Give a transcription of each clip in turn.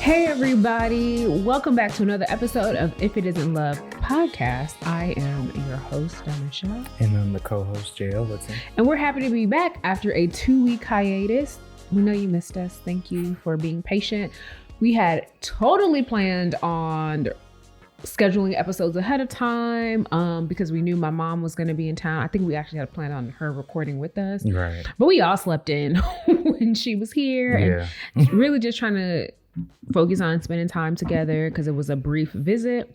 Hey everybody, welcome back to another episode of If It Isn't Love podcast. I am your host, Michelle. And I'm the co-host, JL Woodson. And we're happy to be back after a 2-week hiatus. We know you missed us. Thank you for being patient. We had totally planned on scheduling episodes ahead of time because we knew my mom was going to be in town. I think we actually had a plan on her recording with us. Right. But we all slept in when she was here. And really just trying to focus on spending time together because it was a brief visit.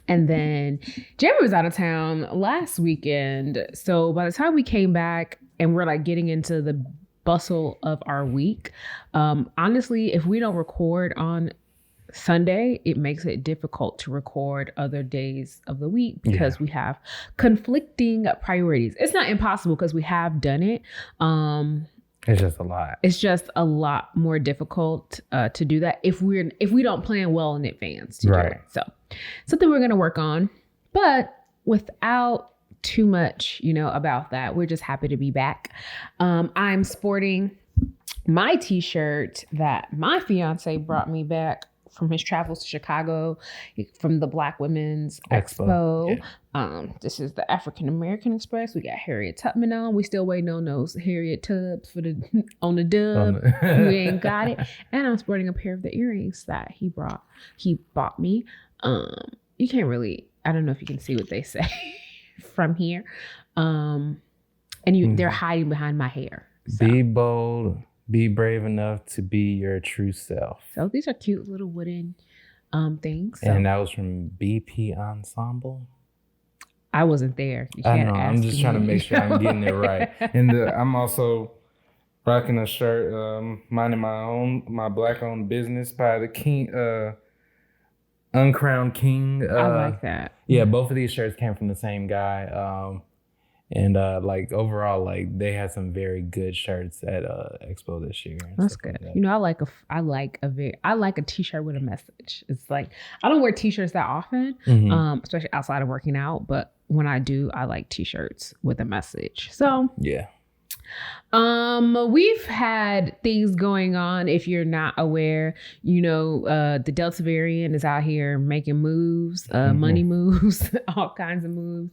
And then Jeremy was out of town last weekend. So by the time we came back and we're like getting into the bustle of our week, honestly, if we don't record on Sunday, it makes it difficult to record other days of the week because we have conflicting priorities. It's not impossible because we have done it. It's just a lot. It's just a lot more difficult to do that if we don't plan well in advance to do it. So something we're going to work on, but without too much, about that. We're just happy to be back. I'm sporting my t-shirt that my fiance brought me back from his travels to Chicago from the Black Women's Expo. Yeah. This is the African American Express. We got Harriet Tubman on. We still waiting on those Harriet Tubs on the dub. We ain't got it. And I'm sporting a pair of the earrings that he bought me. You can't really, I don't know if you can see what they say from here. They're hiding behind my hair. So. Be bold. Be brave enough to be your true self. So these are cute little wooden things. So. And that was from BP Ensemble. I wasn't there. You I can't know. ask I'm just trying to make sure I'm getting it right. And I'm also rocking a shirt, minding my Black-owned business by the King, Uncrowned King. I like that. Yeah, both of these shirts came from the same guy. And overall, they had some very good shirts at Expo this year. That's good. Like I like a t-shirt with a message. It's like I don't wear t-shirts that often, especially outside of working out. But when I do, I like t-shirts with a message. So yeah. We've had things going on. If you're not aware, the Delta variant is out here making moves, money moves, all kinds of moves.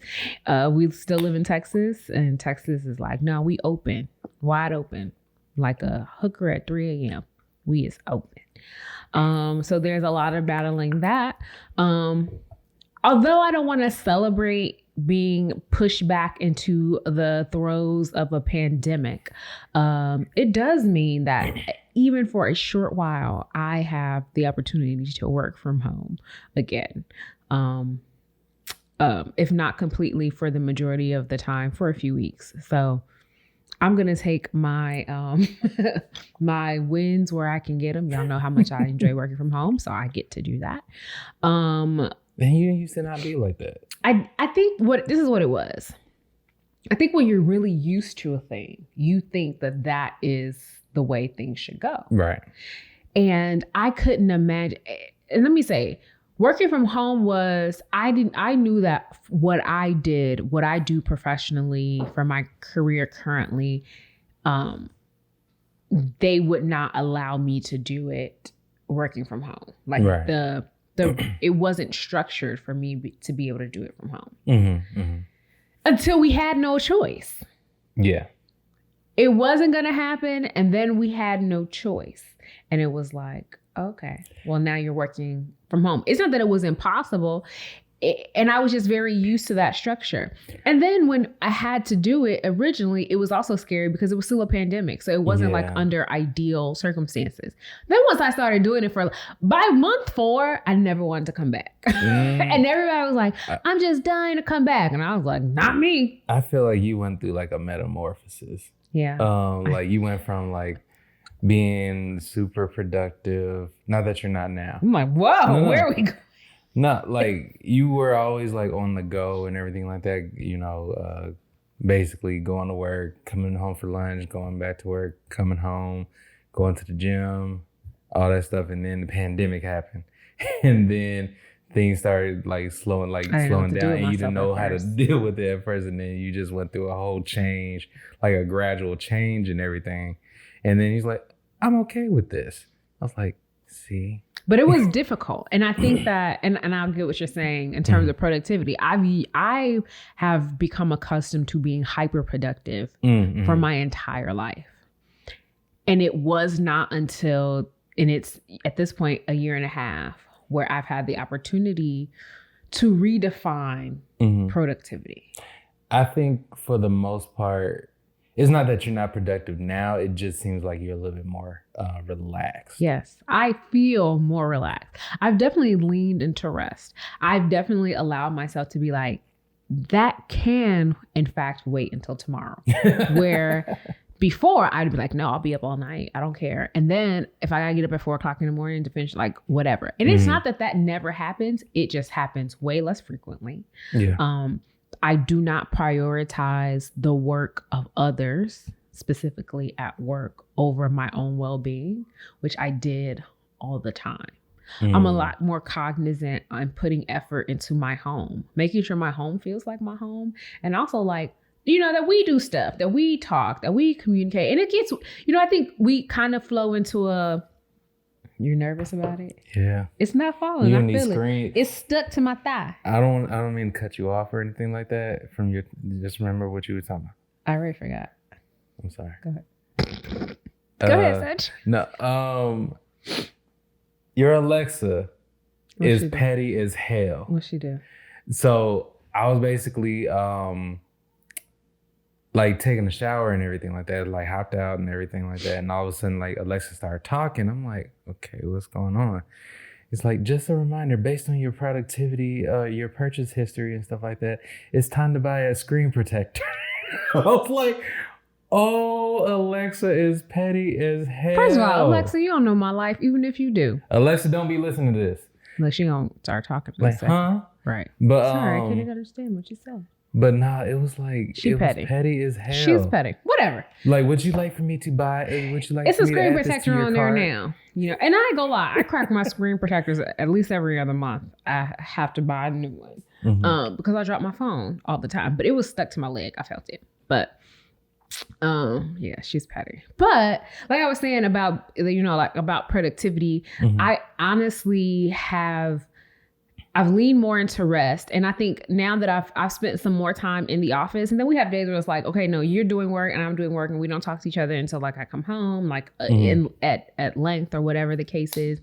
We still live in Texas, and Texas is like, no, we open, wide open, like a hooker at 3 a.m. We is open. So there's a lot of battling that. Although I don't want to celebrate being pushed back into the throes of a pandemic, it does mean that even for a short while, I have the opportunity to work from home again. If not completely, for the majority of the time, for a few weeks. So I'm going to take my my wins where I can get them. Y'all know how much I enjoy working from home, so I get to do that. And you used to not be like that. I think this is what it was. I think when you're really used to a thing, you think that is the way things should go. Right. And I couldn't imagine. And let me say, working from home I knew that what I do professionally for my career currently, they would not allow me to do it working from home. Like right. It wasn't structured for me to be able to do it from home until we had no choice. Yeah. It wasn't going to happen. And then we had no choice. And it was like, okay, well, now you're working from home. It's not that it was impossible. And I was just very used to that structure. And then when I had to do it originally, it was also scary because it was still a pandemic. So it wasn't like under ideal circumstances. Then once I started doing it by month 4, I never wanted to come back. And everybody was like, I'm just dying to come back. And I was like, not me. I feel like you went through like a metamorphosis. Yeah. Like you went from like being super productive. Not that you're not now. I'm like, whoa, where are we going? Not like you were always like on the go and everything like that, basically going to work, coming home for lunch, going back to work, coming home, going to the gym, all that stuff. And then the pandemic happened. And then things started slowing down, and you didn't know how to deal with it at first. And then you just went through a whole change, like a gradual change and everything. And then he's like, I'm okay with this. I was like, See? But it was difficult. And I think that, and I'll get what you're saying in terms of productivity. I have become accustomed to being hyper productive for my entire life. And it was not until, and it's at this point, 1.5 years, where I've had the opportunity to redefine productivity. I think for the most part, it's not that you're not productive now. It just seems like you're a little bit more relaxed. Yes, I feel more relaxed. I've definitely leaned into rest. I've definitely allowed myself to be like, that can, in fact, wait until tomorrow. Where before I'd be like, no, I'll be up all night. I don't care. And then if I gotta get up at 4 o'clock in the morning to finish, like whatever. And it's not that never happens. It just happens way less frequently. Yeah. I do not prioritize the work of others, specifically at work, over my own well-being, which I did all the time. I'm a lot more cognizant on putting effort into my home, making sure my home feels like my home. And also like, that we do stuff, that we talk, that we communicate. And it gets, I think we kind of flow into you're nervous about it? Yeah. It's not falling. I feel it. It's stuck to my thigh. I don't mean to cut you off or anything like that. Just remember what you were talking about. I already forgot. I'm sorry. Go ahead. Go ahead, Saj. No. Your Alexa is petty as hell. What'd she do? So I was basically like taking a shower and everything like that, like hopped out and everything like that. And all of a sudden, like Alexa started talking. I'm like, okay, what's going on? It's like, just a reminder, based on your productivity, your purchase history and stuff like that, it's time to buy a screen protector. I was like, oh, Alexa is petty as hell. First of all, Alexa, you don't know my life, even if you do. Alexa, don't be listening to this. Look, she gonna start talking. Like, huh? Right. But sorry, I couldn't understand what you said. But nah, it was like, was petty as hell. She's petty. Whatever. Like, would you like for me to buy would you like it's for a me screen to add protector this to on your there cart? now. And I ain't gonna lie, I crack my screen protectors at least every other month. I have to buy a new one because I drop my phone all the time. But it was stuck to my leg. I felt it. But yeah, she's petty. But like I was saying about, like about productivity, I honestly I've leaned more into rest. And I think now that I've spent some more time in the office, and then we have days where it's like, okay, no, you're doing work and I'm doing work and we don't talk to each other until like I come home, like at length or whatever the case is.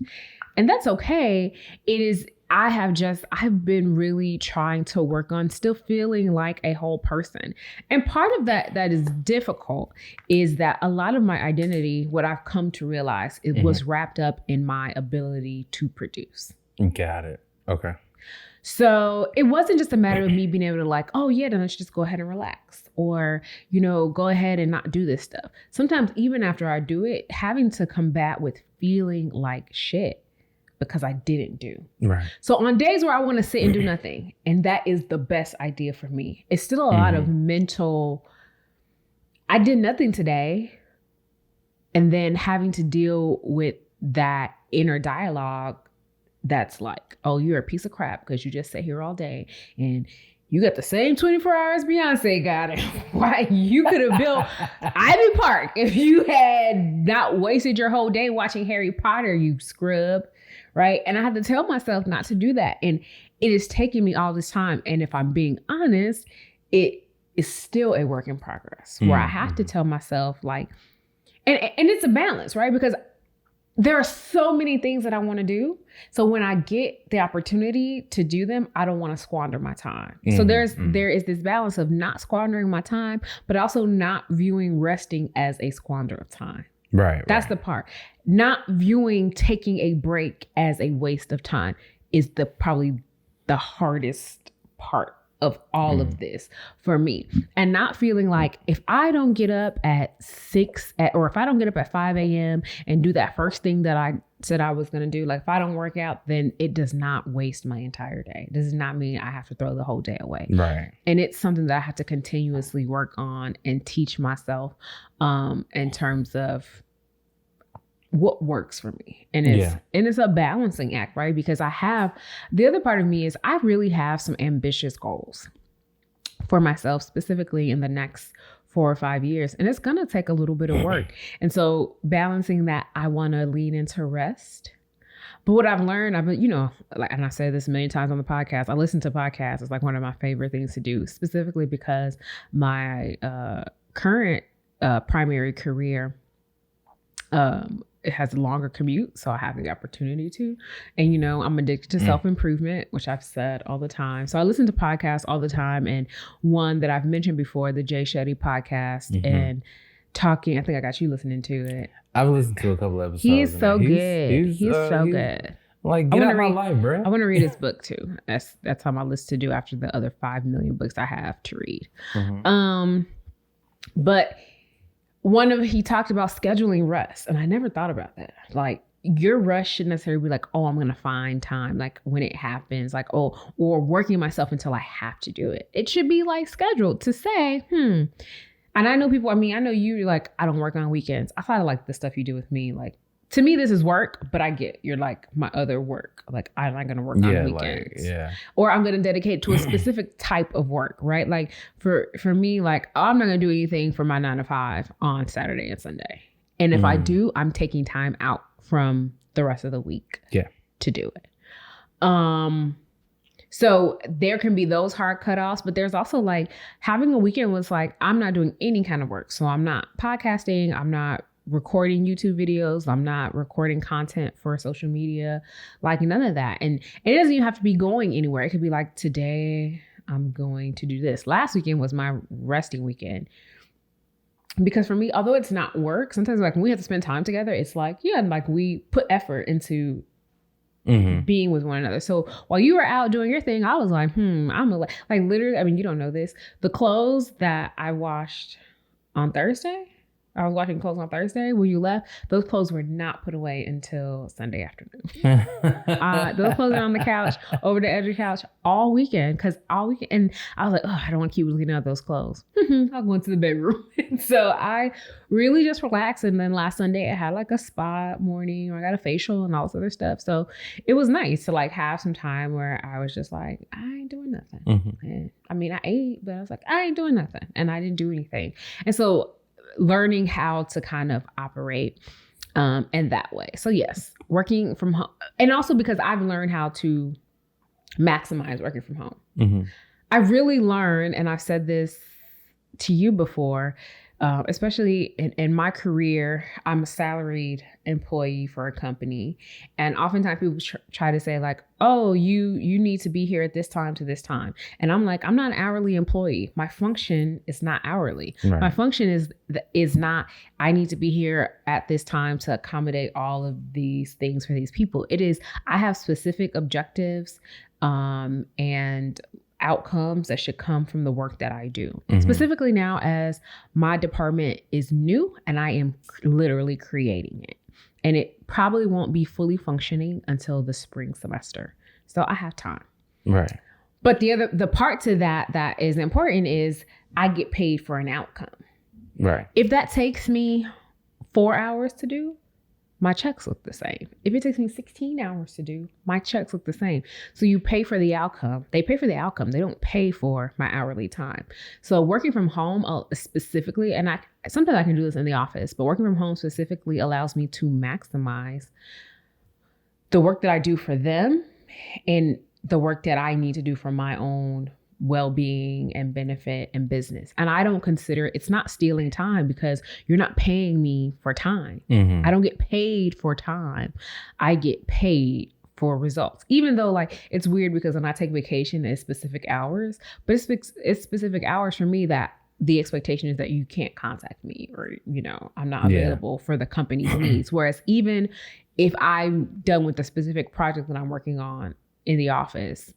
And that's okay. I've been really trying to work on still feeling like a whole person. And part of that is difficult is that a lot of my identity, what I've come to realize, it was wrapped up in my ability to produce. Got it. Okay. So it wasn't just a matter of me being able to like, oh yeah, then let's just go ahead and relax or, go ahead and not do this stuff. Sometimes even after I do it, having to combat with feeling like shit because I didn't do. Right. So on days where I want to sit and do nothing, and that is the best idea for me. It's still a lot of mental, I did nothing today. And then having to deal with that inner dialogue that's like, oh, you're a piece of crap because you just sit here all day and you got the same 24 hours Beyonce got it. Why you could have built Ivy Park if you had not wasted your whole day watching Harry Potter, you scrub, right? And I had to tell myself not to do that. And it is taking me all this time. And if I'm being honest, it is still a work in progress where I have to tell myself like, and it's a balance, right? Because there are so many things that I want to do. So when I get the opportunity to do them, I don't want to squander my time. So there is this balance of not squandering my time, but also not viewing resting as a squander of time. Right. That's the part. Not viewing taking a break as a waste of time is probably the hardest part of all of this for me. And not feeling like if I don't get up at 6 or if I don't get up at 5 a.m. and do that first thing that I said I was going to do, like if I don't work out, then it does not waste my entire day. It does not mean I have to throw the whole day away. Right. And it's something that I have to continuously work on and teach myself in terms of what works for me. And it's a balancing act, right? Because the other part of me is I really have some ambitious goals for myself, specifically in the next 4 or 5 years. And it's going to take a little bit of work. And so balancing that, I want to lean into rest. But what I've learned, like, and I said this many times on the podcast, I listen to podcasts. It's like one of my favorite things to do, specifically because my current primary career, it has a longer commute, so I have the opportunity to. And, I'm addicted to self-improvement, which I've said all the time. So I listen to podcasts all the time. And one that I've mentioned before, the Jay Shetty podcast, and talking, I think I got you listening to it. I've listened to a couple episodes. He's so good. He's so good. Like, get out my life, bro. I want to read his book too. That's on my list to do after the other 5 million books I have to read. But he talked about scheduling rest, and I never thought about that. Like, your rush shouldn't necessarily be like, oh, I'm going to find time, like when it happens, like, oh, or working myself until I have to do it. It should be like scheduled to say, And I know people, I know you're like, I don't work on weekends. I thought of like the stuff you do with me, like, to me, this is work, but I get you're like my other work. Like, I'm not going to work on weekends. Or I'm going to dedicate to a specific type of work, right? Like for me, like, I'm not going to do anything for my 9 to 5 on Saturday and Sunday. And if I do, I'm taking time out from the rest of the week to do it. So there can be those hard cutoffs, but there's also like having a weekend was like, I'm not doing any kind of work. So I'm not podcasting. I'm not recording YouTube videos. I'm not recording content for social media, like none of that. And it doesn't even have to be going anywhere. It could be like, today I'm going to do this. Last weekend was my resting weekend. Because for me, although it's not work, sometimes like when we have to spend time together, it's like, like we put effort into being with one another. So while you were out doing your thing, I was like, like literally, you don't know this. The clothes that I washed on Thursday, I was washing clothes on Thursday when you left. Those clothes were not put away until Sunday afternoon. Those clothes are on the couch, over the edge of the couch all weekend. And I was like, I don't want to keep looking at those clothes. I'll go into the bedroom. So I really just relaxed. And then last Sunday I had like a spa morning, or I got a facial and all this other stuff. So it was nice to like have some time where I was just like, I ain't doing nothing. And, I ate, but I was like, I ain't doing nothing. And I didn't do anything. And so learning how to kind of operate in that way. So yes, working from home. And also because I've learned how to maximize working from home. I really learned, and I've said this to you before, especially in my career, I'm a salaried employee for a company. And oftentimes people try to say like, oh, you need to be here at this time to this time. And I'm like, I'm not an hourly employee. My function is not hourly. Right. My function is not, I need to be here at this time to accommodate all of these things for these people. It is, I have specific objectives and outcomes that should come from the work that I do. Specifically now, as my department is new and I am literally creating it. And it probably won't be fully functioning until the spring semester. So I have time. Right. But the part to that is important is I get paid for an outcome. Right. If that takes me 4 hours to do, my checks look the same. If it takes me 16 hours to do, my checks look the same. So you pay for the outcome. They pay for the outcome. They don't pay for my hourly time. So working from home specifically, and sometimes I can do this in the office, but working from home specifically allows me to maximize the work that I do for them and the work that I need to do for my own well-being and benefit and business. And I don't consider it's not stealing time because you're not paying me for time. I don't get paid for time. I get paid for results. Even though like it's weird because when I take vacation, it's specific hours, but it's specific hours for me that the expectation is that you can't contact me or, I'm not available for the company's needs. Whereas even if I'm done with the specific project that I'm working on in the office,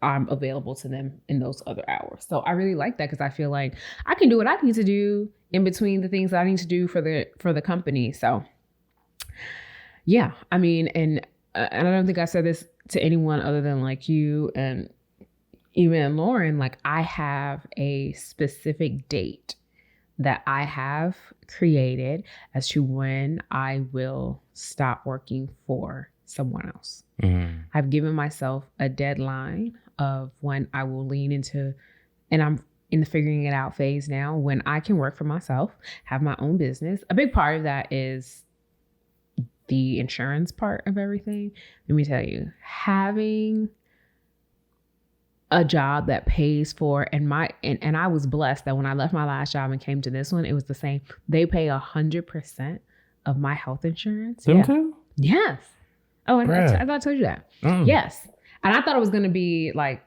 I'm available to them in those other hours. So I really like that because I feel like I can do what I need to do in between the things that I need to do for the company. So yeah, and I don't think I said this to anyone other than like you and even Lauren, like I have a specific date that I have created as to when I will stop working for someone else. I've given myself a deadline of when I will lean into, and I'm in the figuring it out phase now, when I can work for myself, have my own business. A big part of that is the insurance part of everything, let me tell you, having a job that pays for, and I was blessed that when I left my last job and came to this one, it was the same. They pay 100% of my health insurance. Them too? Yes. Oh, and I thought I told you that. Yes. And I thought it was going to be like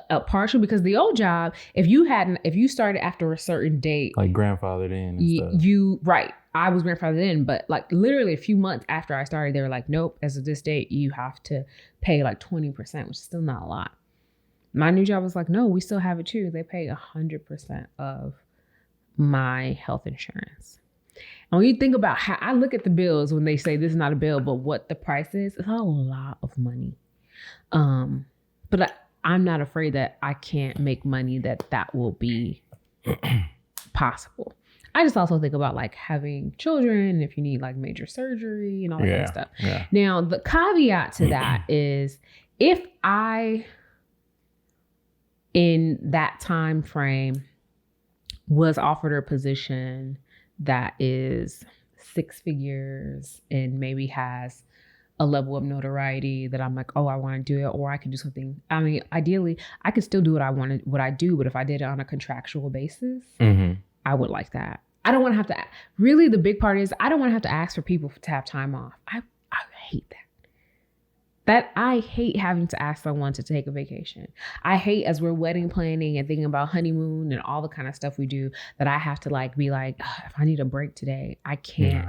a partial, because the old job, if you started after a certain date, like grandfathered in and stuff. Right. I was grandfathered in, but like literally a few months after I started, they were like, nope, as of this date, you have to pay like 20%, which is still not a lot. My new job was like, no, we still have it too. They pay 100% of my health insurance. And when you think about how I look at the bills when they say this is not a bill, but what the price is, it's a lot of money. But I'm not afraid that I can't make money that will be possible. I just also think about like having children, if you need like major surgery and all that kind of stuff. Yeah. Now, the caveat to that is if I, in that time frame, was offered a position that is 6 figures and maybe has a level of notoriety that I'm like, oh, I want to do it, or I can do something. I mean, ideally, I could still do what I do, but if I did it on a contractual basis, I would like that. I don't want to have to. Really, the big part is I don't want to have to ask for people to have time off. I hate that. I hate having to ask someone to take a vacation. I hate, as we're wedding planning and thinking about honeymoon and all the kind of stuff we do, that I have to like be like, if I need a break today, I can't.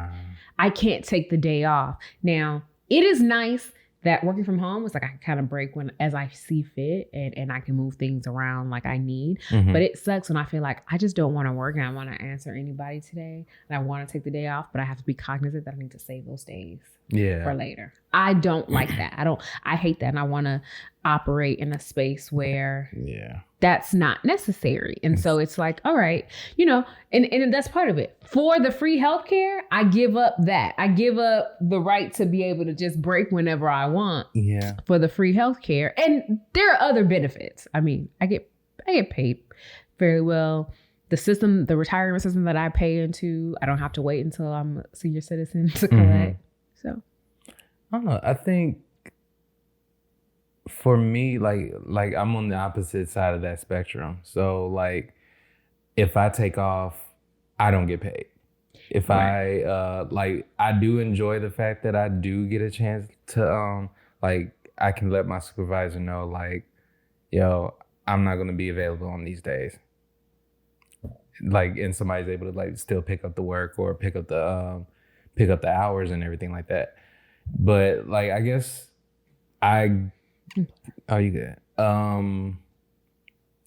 I can't take the day off. Now, it is nice that working from home is like I can kind of break as I see fit and I can move things around like I need. But it sucks when I feel like I just don't want to work and I want to answer anybody today and I want to take the day off, but I have to be cognizant that I need to save those days for later. I don't like that. I hate that. And I want to operate in a space where that's not necessary. And so it's like, all right, and that's part of it. For the free healthcare, I give up that. I give up the right to be able to just break whenever I want for the free healthcare. And there are other benefits. I mean, I get paid fairly well. The retirement system that I pay into, I don't have to wait until I'm a senior citizen to collect. So I don't know. I think for me, like I'm on the opposite side of that spectrum. So like if I take off, I don't get paid. If I do enjoy the fact that I do get a chance to I can let my supervisor know like, yo, I'm not gonna be available on these days. Like, and somebody's able to like still pick up the work or pick up the hours and everything like that. But like, I guess you good.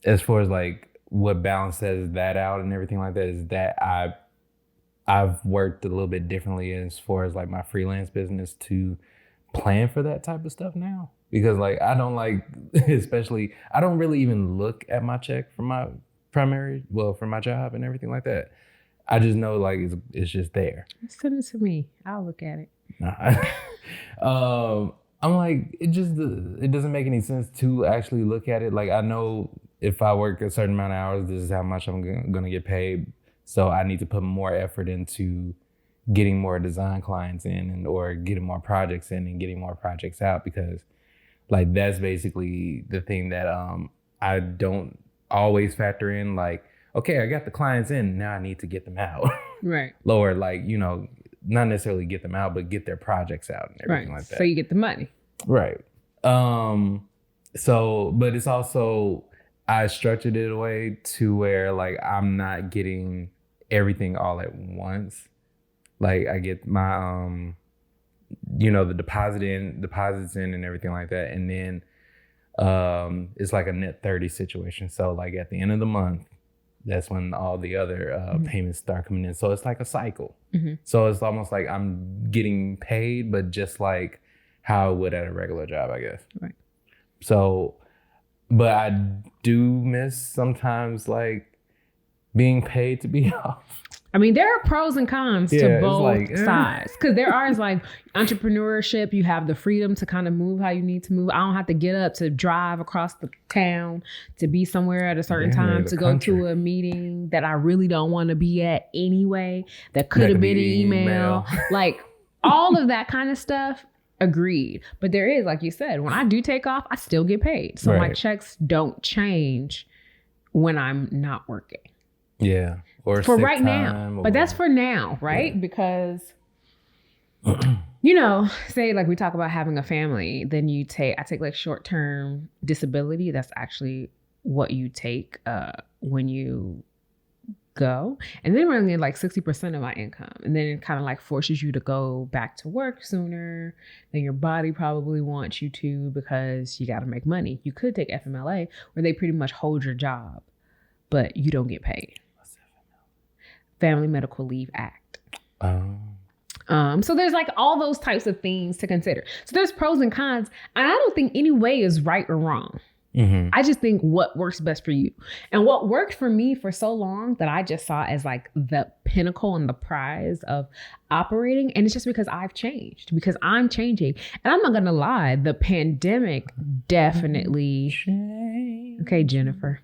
As far as like what balances that out and everything like that is that I've worked a little bit differently as far as like my freelance business to plan for that type of stuff now. Because like, I don't like, especially, I don't really even look at my check for my for my job and everything like that. I just know like it's just there. Send it to me. I'll look at it. Nah. I'm like, it doesn't make any sense to actually look at it. Like, I know if I work a certain amount of hours, this is how much I'm going to get paid. So I need to put more effort into getting more design clients in or getting more projects in and getting more projects out, because like that's basically the thing that I don't always factor in. Like, okay, I got the clients in, now I need to get them out. Right. Lower, like, not necessarily get them out, but get their projects out and everything like that. So you get the money. Right. So, but it's also, I structured it a way to where like I'm not getting everything all at once. Like I get my, the deposits in and everything like that. And then it's like a net 30 situation. So like at the end of the month, that's when all the other payments start coming in. So it's like a cycle. So it's almost like I'm getting paid, but just like how I would at a regular job, I guess. Right. So, but I do miss sometimes like being paid to be off. I mean, there are pros and cons to both sides. Because there are like entrepreneurship. You have the freedom to kind of move how you need to move. I don't have to get up to drive across the town to be somewhere at a certain time to go to a meeting that I really don't want to be at anyway. That could have been an email. Like, all of that kind of stuff. Agreed. But there is, like you said, when I do take off, I still get paid. So my checks don't change when I'm not working. Yeah. Or for right now. But that's for now, right? Yeah. Because, say like we talk about having a family, then I take like short-term disability. That's actually what you take when you go. And then we're only like 60% of my income. And then it kind of like forces you to go back to work sooner than your body probably wants you to, because you got to make money. You could take FMLA, where they pretty much hold your job, but you don't get paid. What's FMLA? Family Medical Leave Act. So there's like all those types of things to consider. So there's pros and cons. And I don't think any way is right or wrong. Mm-hmm. I just think what works best for you. And what worked for me for so long that I just saw as like the pinnacle and the prize of operating. And it's just because I've changed, because I'm changing. And I'm not going to lie, the pandemic definitely... Okay, Jennifer.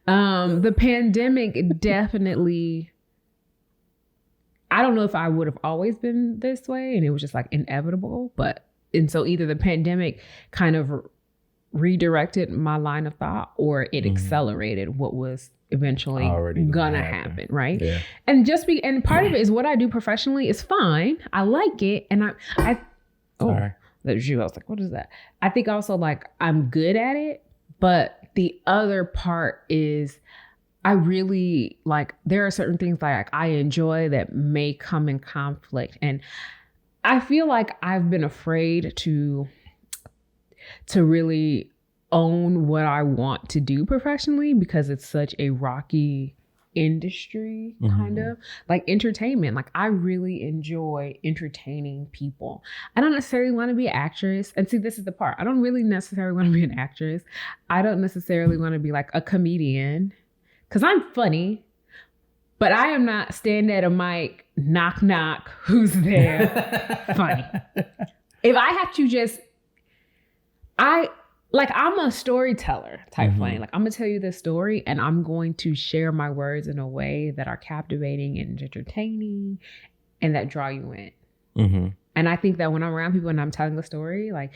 The pandemic definitely... I don't know if I would have always been this way and it was just like inevitable, and so either the pandemic kind of redirected my line of thought, or it accelerated what was eventually gonna happen, right? Yeah. And part of it is what I do professionally is fine. I like it, and I sorry, that was you. I was like, what is that? I think also like I'm good at it, but the other part is I really like there are certain things like I enjoy that may come in conflict, and I feel like I've been afraid to really own what I want to do professionally, because it's such a rocky industry, kind of like entertainment. Like I really enjoy entertaining people. I don't necessarily want to be an actress. And see, this is the part. I don't really necessarily want to be an actress. I don't necessarily want to be like a comedian, because I'm funny, but I am not standing at a mic, knock, knock, who's there? Funny. If I have to I'm a storyteller type funny. Like I'm gonna tell you this story and I'm going to share my words in a way that are captivating and entertaining and that draw you in. Mm-hmm. And I think that when I'm around people and I'm telling a story, like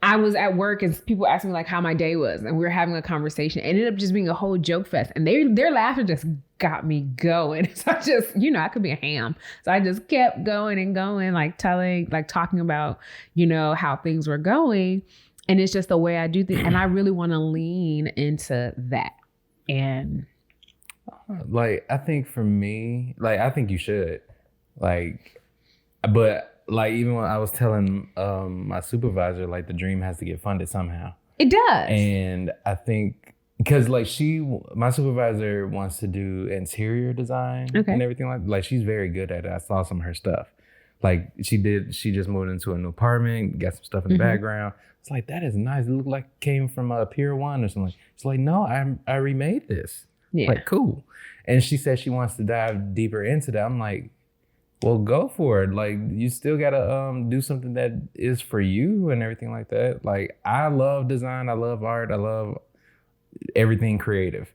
I was at work and people asked me like how my day was, and we were having a conversation. It ended up just being a whole joke fest, and their laughter just got me going. So I just, I could be a ham. So I just kept going and going, like talking about, how things were going. And it's just the way I do things. And I really want to lean into that. And like, I think for me, like, I think you should, like, but like, even when I was telling my supervisor, like the dream has to get funded somehow. It does. And I think, because like my supervisor wants to do interior design and everything like she's very good at it. I saw some of her stuff. Like she just moved into a new apartment, got some stuff in the background. It's like, that is nice. It looked like it came from Pier 1 or something. It's like, no, I remade this. Yeah. Like, cool. And she said she wants to dive deeper into that. I'm like, well, go for it. Like, you still gotta do something that is for you and everything like that. Like, I love design. I love art. I love everything creative.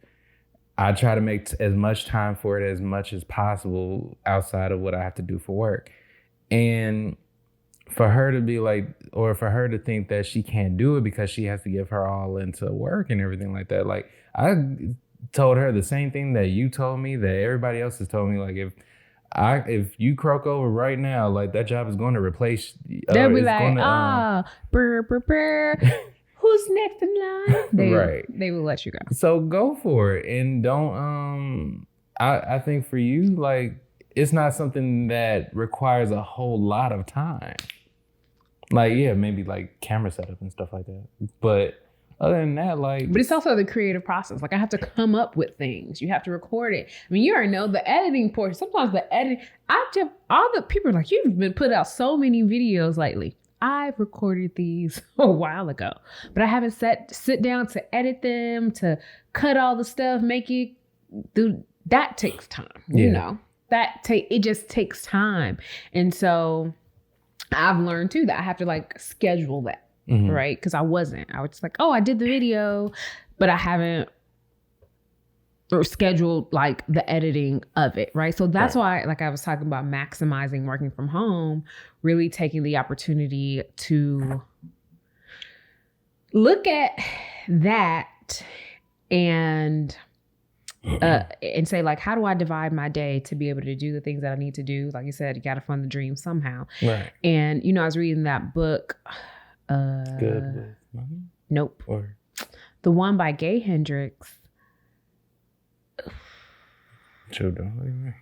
I try to make as much time for it as much as possible outside of what I have to do for work. And for her to be like, or for her to think that she can't do it because she has to give her all into work and everything like that. Like, I told her the same thing that you told me, that everybody else has told me. Like, if you croak over right now, like that job is going to replace. They'll be like, brr, brr, brr. Who's next in line? They will let you go. So go for it, and don't. I think for you, like, it's not something that requires a whole lot of time. Like, yeah, maybe like camera setup and stuff like that. But other than that, like... But it's also the creative process. Like, I have to come up with things. You have to record it. I mean, you already know the editing portion. Sometimes the editing... all the people are like, you've been put out so many videos lately. I've recorded these a while ago. But I haven't sit down to edit them, to cut all the stuff, make it... That takes time, you know? It just takes time. And so... I've learned too that I have to like schedule that, right? Because I was just like, oh, I did the video, but I haven't or scheduled like the editing of it, right? So that's why, like I was talking about maximizing working from home, really taking the opportunity to look at that and say like, how do I divide my day to be able to do the things that I need to do? Like you said, you got to fund the dream somehow. Right. And, I was reading that book. Good with money? Nope. Or the one by Gay Hendricks. Sure don't.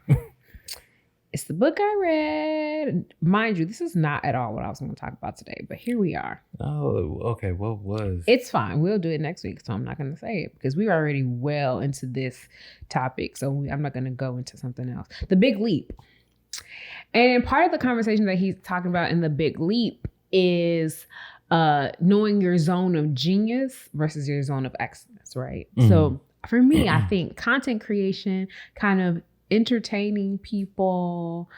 It's the book I read. Mind you, this is not at all what I was going to talk about today, but here we are. Oh, okay. What was? It's fine. We'll do it next week, so I'm not going to say it because we're already well into this topic, so I'm not going to go into something else. The Big Leap. And part of the conversation that he's talking about in The Big Leap is knowing your zone of genius versus your zone of excellence, right? Mm-hmm. So for me, I think content creation, kind of entertaining people,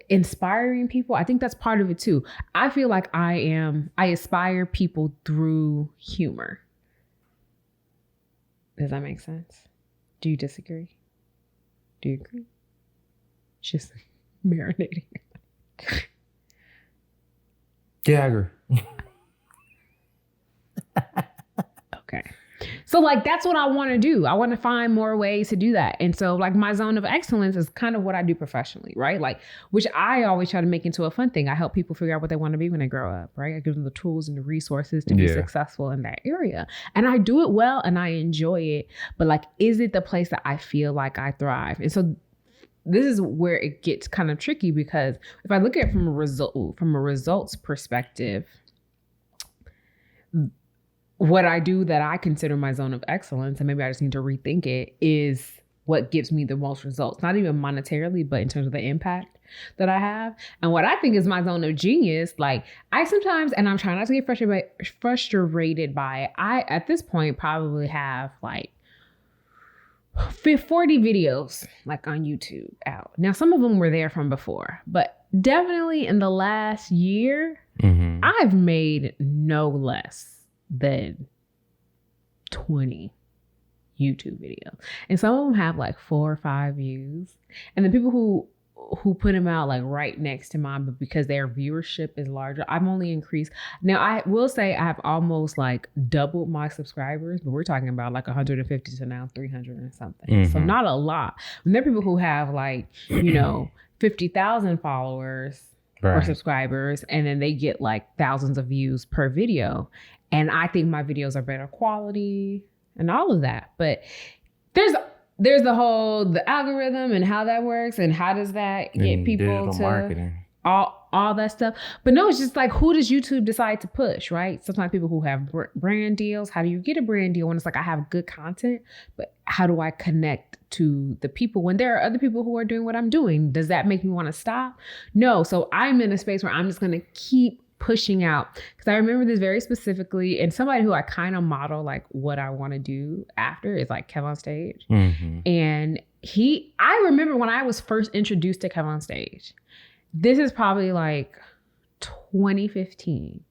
inspiring people, I think that's part of it too. I feel like I inspire people through humor. Does that make sense? Do you disagree? Do you agree? Just marinating. Yeah, I agree. Okay. So like, that's what I want to do. I want to find more ways to do that. And so like my zone of excellence is kind of what I do professionally, right? Like, which I always try to make into a fun thing. I help people figure out what they want to be when they grow up, right? I give them the tools and the resources to be successful in that area. And I do it well and I enjoy it. But like, is it the place that I feel like I thrive? And so this is where it gets kind of tricky, because if I look at it from a results perspective, what I do that I consider my zone of excellence, and maybe I just need to rethink it, is what gives me the most results, not even monetarily, but in terms of the impact that I have. And what I think is my zone of genius, like I sometimes, and I'm trying not to get frustrated by it, I, at this point, probably have like 40 videos like on YouTube out. Now, some of them were there from before, but definitely in the last year, I've made no less than 20 YouTube videos. And some of them have like 4 or 5 views. And the people who put them out like right next to mine, but because their viewership is larger, I've only increased. Now, I will say I have almost like doubled my subscribers, but we're talking about like 150 to now 300 and something. So not a lot. And there are people who have like, 50,000 followers or subscribers, and then they get like thousands of views per video. And I think my videos are better quality and all of that. But there's the algorithm and how that works and how does that get people to marketing. all that stuff. But no, it's just like, who does YouTube decide to push, right? Sometimes people who have brand deals, how do you get a brand deal when it's like, I have good content, but how do I connect to the people when there are other people who are doing what I'm doing? Does that make me want to stop? No. So I'm in a space where I'm just going to keep pushing out, because I remember this very specifically, and somebody who I kind of model like what I want to do after is like Kev on Stage. And I remember when I was first introduced to Kev on Stage, this is probably like 2015.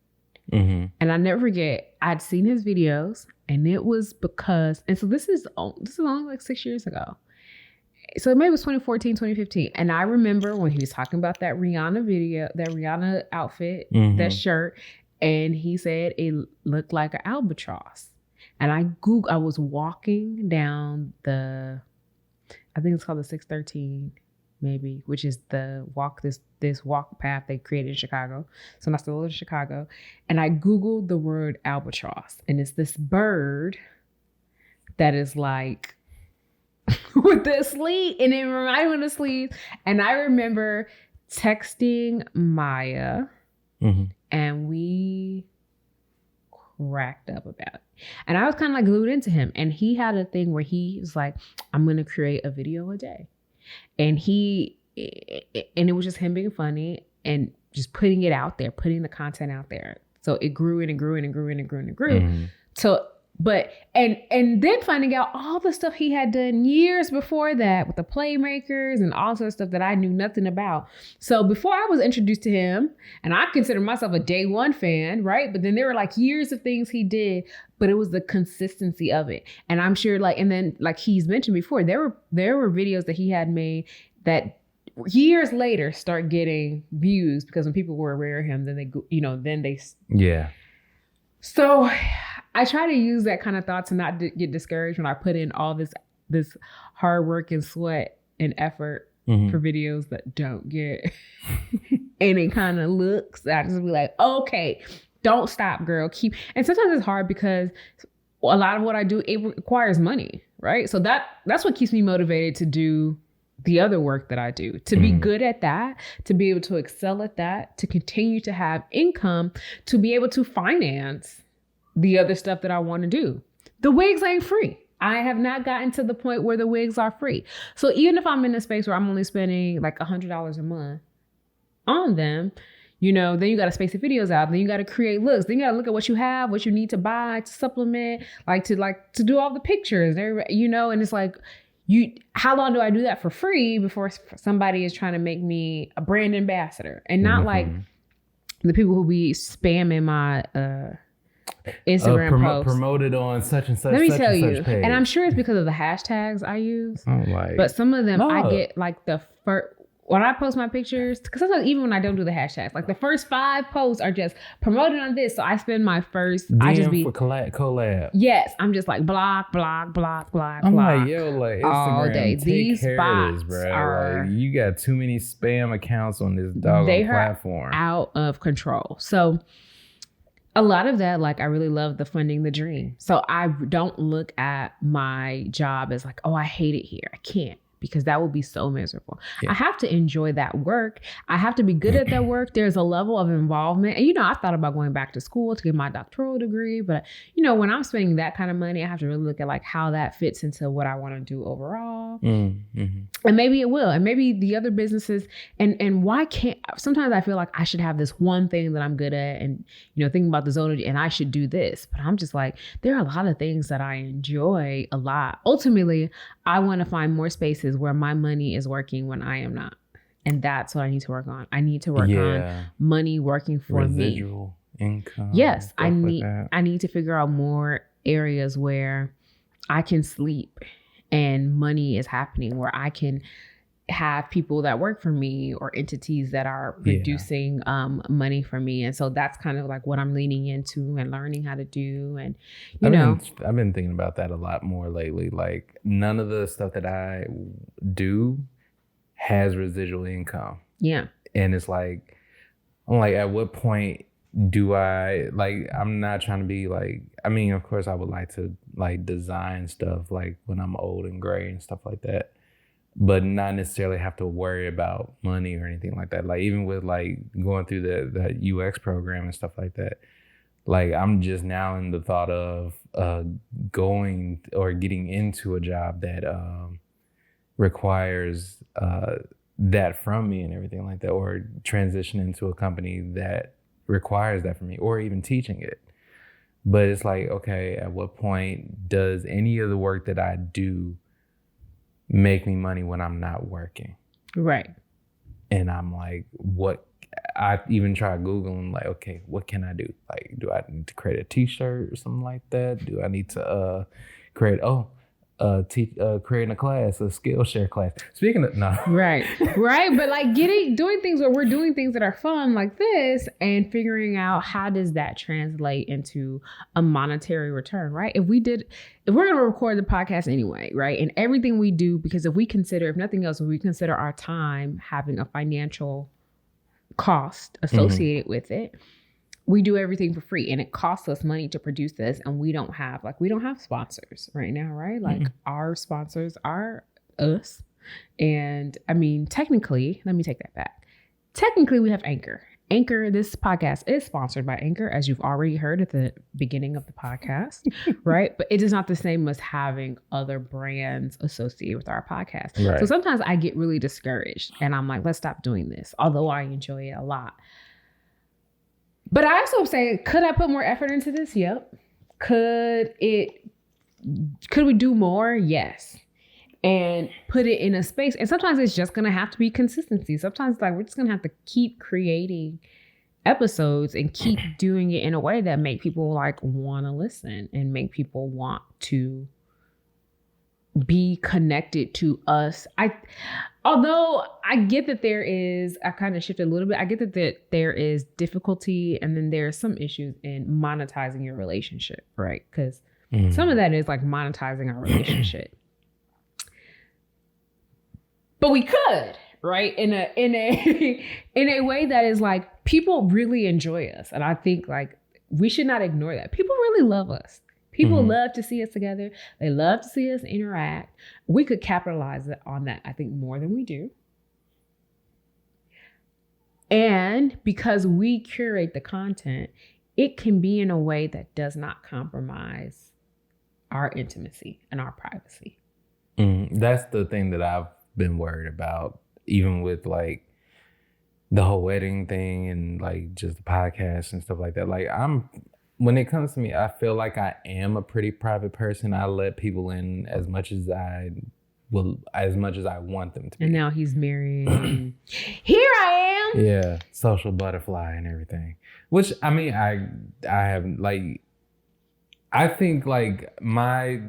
And I never forget, I'd seen his videos, and it was because, and so this is only like 6 years ago. So maybe it was 2014, 2015. And I remember when he was talking about that Rihanna video, that Rihanna outfit, that shirt, and he said it looked like an albatross. And I was walking down I think it's called the 613, maybe, which is the walk, this walk path they created in Chicago. So when I still live in Chicago, and I Googled the word albatross, and it's this bird that is like, with the sleeve, and it reminded me of the sleeve. And I remember texting Maya, and we cracked up about it. And I was kind of like glued into him. And he had a thing where he was like, I'm going to create a video a day. And it was just him being funny and just putting it out there, putting the content out there. So it grew and it grew and it grew and it grew and it grew. So But and then finding out all the stuff he had done years before that with the playmakers and all sorts of stuff that I knew nothing about. So before I was introduced to him, and I consider myself a day one fan, right? But then there were like years of things he did, but it was the consistency of it. And I'm sure like, and then like he's mentioned before, there were videos that he had made that years later start getting views because when people were aware of him, then they yeah. So I try to use that kind of thought to not get discouraged when I put in all this hard work and sweat and effort for videos that don't get any kind of looks. I just be like, okay, don't stop, girl. Keep. And sometimes it's hard because a lot of what I do, it requires money, right? So that's what keeps me motivated to do the other work that I do, to be good at that, to be able to excel at that, to continue to have income, to be able to finance the other stuff that I want to do. The wigs ain't free. I have not gotten to the point where the wigs are free. So even if I'm in a space where I'm only spending like $100 a month on them, then you got to space the videos out. Then you got to create looks. Then you got to look at what you have, what you need to buy to supplement, to do all the pictures, and it's like, how long do I do that for free before somebody is trying to make me a brand ambassador? And not like the people who be spamming my Instagram posts. Promoted on such and such. Let me tell you, page. and I'm sure it's because of the hashtags I use. Oh, but some of them I get like the first. When I post my pictures, because sometimes even when I don't do the hashtags, like the first 5 posts are just promoted on this. So I spend my first for collab. Yes, I'm just like block. I'm like, yo, like Instagram, all day. These bots bro. Like, you got too many spam accounts on this doggone platform. Out of control. So a lot of that, like I really love the funding the dream. So I don't look at my job as like, oh, I hate it here. I can't. Because that would be so miserable. Yeah. I have to enjoy that work. I have to be good at that work. There's a level of involvement. And, I thought about going back to school to get my doctoral degree. But, when I'm spending that kind of money, I have to really look at like how that fits into what I want to do overall. Mm-hmm. And maybe it will. And maybe the other businesses. And why can't, sometimes I feel like I should have this one thing that I'm good at and, thinking about the zone and I should do this. But I'm just like, there are a lot of things that I enjoy a lot. Ultimately, I want to find more spaces where my money is working when I am not. And that's what I need to work on. I need to work on money working for Residual income. Yes, I need to figure out more areas where I can sleep and money is happening, where I can have people that work for me or entities that are producing money for me. And so that's kind of like what I'm leaning into and learning how to do. And, I've been thinking about that a lot more lately. Like none of the stuff that I do has residual income. Yeah. And it's like, I'm like, at what point do I, like, I'm not trying to be like, of course I would like to like design stuff like when I'm old and gray and stuff like that, but not necessarily have to worry about money or anything like that. Like even with like going through the UX program and stuff like that, like I'm just now in the thought of going or getting into a job that requires that from me and everything like that, or transition into a company that requires that from me, or even teaching it. But it's like, okay, at what point does any of the work that I do make me money when I'm not working? Right. And I'm like, what? I even try Googling like, okay, what can I do? Like, do I need to create a t-shirt or something like that? Do I need to creating a class, a Skillshare class? Speaking of, no. Right. But like doing things where we're doing things that are fun like this and figuring out how does that translate into a monetary return, right? If we're going to record the podcast anyway, right? And everything we do, because if nothing else, we consider our time having a financial cost associated with it, we do everything for free, and it costs us money to produce this, and we don't have sponsors right now, right? Like our sponsors are us. And technically, let me take that back. Technically, we have Anchor. This podcast is sponsored by Anchor, as you've already heard at the beginning of the podcast, right? But it is not the same as having other brands associated with our podcast. Right. So sometimes I get really discouraged and I'm like, let's stop doing this, although I enjoy it a lot. But I also say, could I put more effort into this? Yep. Could we do more? Yes. And put it in a space. And sometimes it's just going to have to be consistency. Sometimes like we're just going to have to keep creating episodes and keep doing it in a way that make people like want to listen and make people want to be connected to us. Although I get that I kind of shifted a little bit. I get that there is difficulty and then there are some issues in monetizing your relationship, right? Because some of that is like monetizing our relationship. But we could, right? In a way that is like people really enjoy us. And I think like we should not ignore that. People really love us. People love to see us together. They love to see us interact. We could capitalize on that, I think, more than we do. And because we curate the content, it can be in a way that does not compromise our intimacy and our privacy. That's the thing that I've been worried about, even with like the whole wedding thing and like just the podcast and stuff like that. Like when it comes to me, I feel like I am a pretty private person. I let people in as much as I want them to be. And now he's married. Here I am. Yeah, social butterfly and everything. Which I mean, I have like, I think like my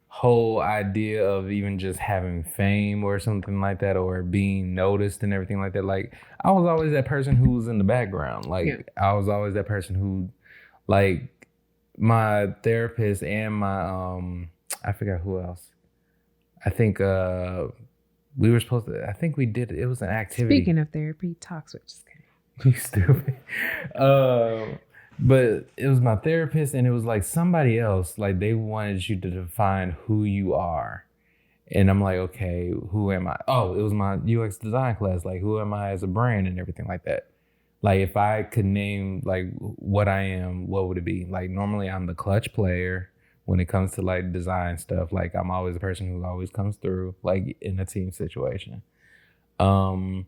whole idea of even just having fame or something like that, or being noticed and everything like that. Like I was always that person who was in the background. Like I was always that person who. Like my therapist and my I forgot who else. I think we were supposed to. I think we did. It was an activity. Speaking of therapy, talk switch. You stupid. But it was my therapist, and it was like somebody else. Like they wanted you to define who you are, and I'm like, okay, who am I? Oh, it was my UX design class. Like, who am I as a brand and everything like that. Like if I could name like what I am, what would it be? Like normally I'm the clutch player when it comes to like design stuff. Like I'm always the person who always comes through like in a team situation. I've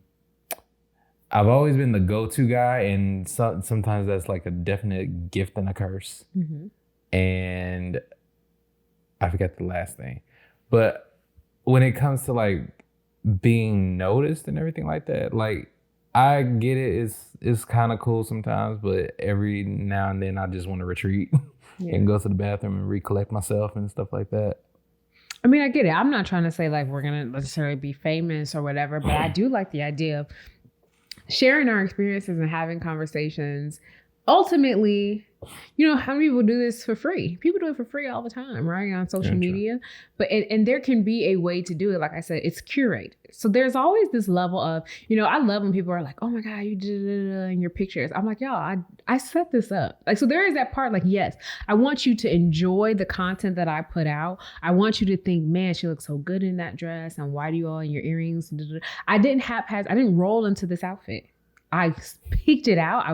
always been the go-to guy, and sometimes that's like a definite gift and a curse. And I forget the last thing. But when it comes to like being noticed and everything like that, like I get it. It's kind of cool sometimes, but every now and then I just want to retreat and go to the bathroom and recollect myself and stuff like that. I mean, I get it. I'm not trying to say like we're going to necessarily be famous or whatever, but I do like the idea of sharing our experiences and having conversations. Ultimately, you know, how many people do this for free? People do it for free all the time, right? On social media. But and there can be a way to do it. Like I said, it's curated. So there's always this level of, you know, I love when people are like, oh my God, you did it in your pictures. I'm like, y'all, I set this up. Like, so there is that part, like, yes, I want you to enjoy the content that I put out. I want you to think, man, she looks so good in that dress. And why do you all in your earrings? I didn't roll into this outfit. I picked it out.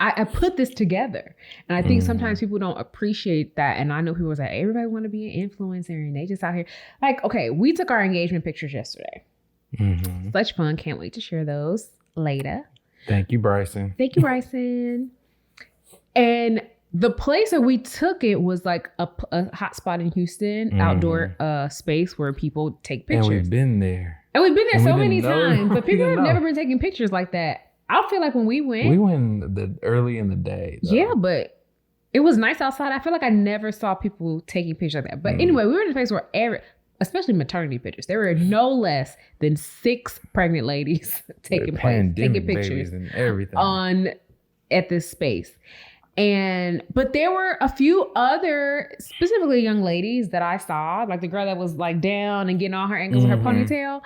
I put this together. And I think sometimes people don't appreciate that. And I know people say, everybody want to be an influencer and they just out here. Like, okay, we took our engagement pictures yesterday. Such fun. Can't wait to share those later. Thank you, Bryson. Thank you, Bryson. And the place that we took it was like a hot spot in Houston, outdoor space where people take pictures. And we've been there. So many times. But people have never been taking pictures like that. I feel like when we went early in the day. Though. Yeah, but it was nice outside. I feel like I never saw people taking pictures like that. But anyway, we were in a place where especially maternity pictures, there were no less than 6 pregnant ladies taking pictures and everything at this space. But there were a few other, specifically young ladies that I saw, like the girl that was like down and getting all her ankles with her ponytail,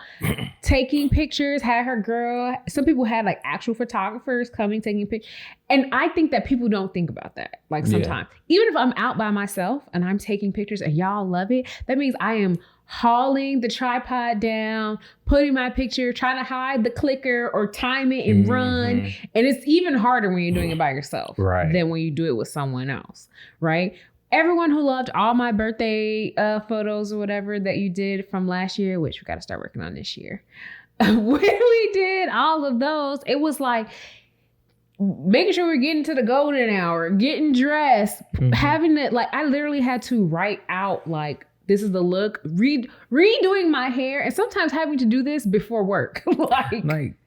taking pictures, had her girl. Some people had like actual photographers coming, taking pictures. And I think that people don't think about that. Like sometimes, even if I'm out by myself and I'm taking pictures and y'all love it, that means I am hauling the tripod down, putting my picture, trying to hide the clicker or time it and run. And it's even harder when you're doing it by yourself than when you do it with someone else, right? Everyone who loved all my birthday photos or whatever that you did from last year, which we got to start working on this year. When we did all of those, it was like, making sure we're getting to the golden hour, getting dressed, having it. Like, I literally had to write out, like, this is the look, redoing my hair, and sometimes having to do this before work. It was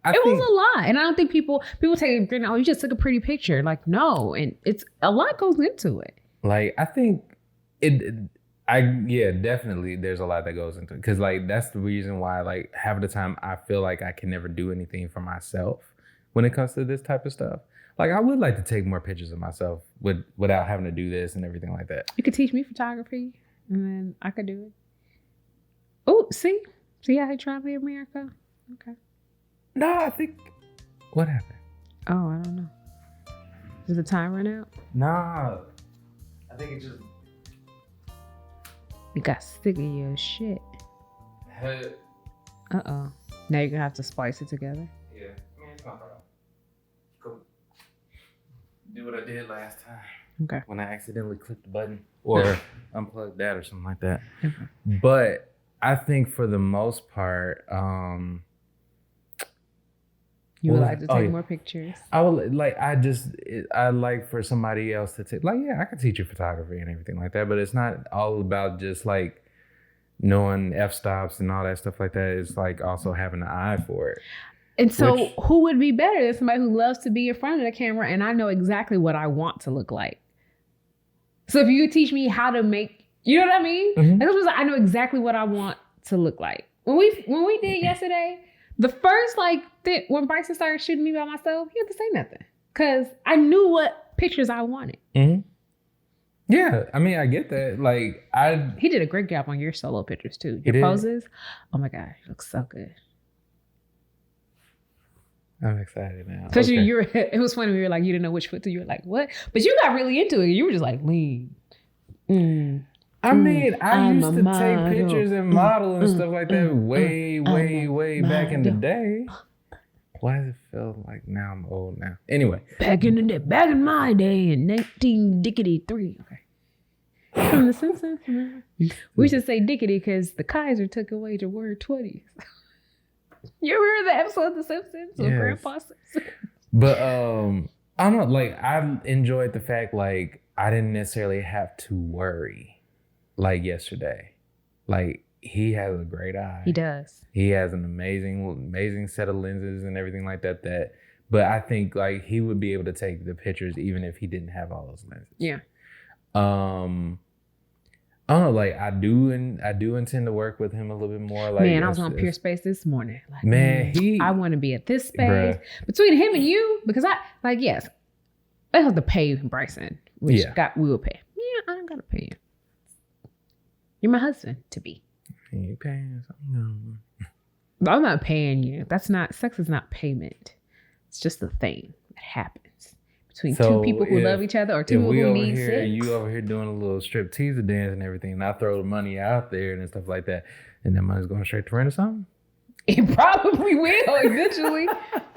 a lot. And I don't think people take it for granted, oh, you just took a pretty picture. Like, no. And it's a lot goes into it. Like, I think definitely there's a lot that goes into it. Cause like, that's the reason why, like, half of the time I feel like I can never do anything for myself when it comes to this type of stuff. Like, I would like to take more pictures of myself without having to do this and everything like that. You could teach me photography. And then I could do it. Oh, see how he traveled America? Okay. No, I think, what happened? Oh, I don't know. Did the time run out? Nah, I think it just. You got sick of your shit. Uh-oh. Now you're gonna have to splice it together. Yeah, I mean, it's not hard. Go do what I did last time. Okay. When I accidentally clicked the button or unplugged that or something like that. Okay. But I think for the most part, you would like to take more pictures. I would I like for somebody else to take, like, yeah, I could teach you photography and everything like that, but it's not all about just like knowing f-stops and all that stuff like that. It's like also having an eye for it. And so who would be better than somebody who loves to be in front of the camera and I know exactly what I want to look like? So if you teach me how to make, you know what I mean? Mm-hmm. I know exactly what I want to look like. When we did yesterday, the first when Bryson started shooting me by myself, he had to say nothing because I knew what pictures I wanted. Mm-hmm. Yeah, I mean, I get that. Like, he did a great job on your solo pictures too. Your poses, oh my God, it looks so good. I'm excited now. Especially it was funny when you were like, you didn't know which foot to, you were like, what? But you got really into it. You were just like, lean. I mean, I used to take pictures and model and stuff like that way back in the day. Why does it feel like now I'm old now? Anyway. Back in my day in 1963. Okay. From The Simpsons. We should say dickety because the Kaiser took away the word 20s. You remember the episode of The Simpsons? Yes. Grandpa Simpson? But I don't know, like, I enjoyed the fact, like, I didn't necessarily have to worry like yesterday. Like, he has a great eye. He does. He has an amazing set of lenses and everything like that. But I think, like, he would be able to take the pictures even if he didn't have all those lenses. Yeah. I don't know, like, I do intend to work with him a little bit more. Like, man, I was on Pure Space this morning. Like, man, I want to be at this space. Between him and you, because yes, I have to pay Bryson, which we will pay. Yeah, I don't gotta pay you. You're my husband to be. You paying something? No. I'm not paying you. Sex is not payment. It's just a thing that happens between two people who love each other or two people who need sex. You over here doing a little strip teaser dance and everything, and I throw the money out there and stuff like that, and that money's going straight to rent or something? It probably will eventually.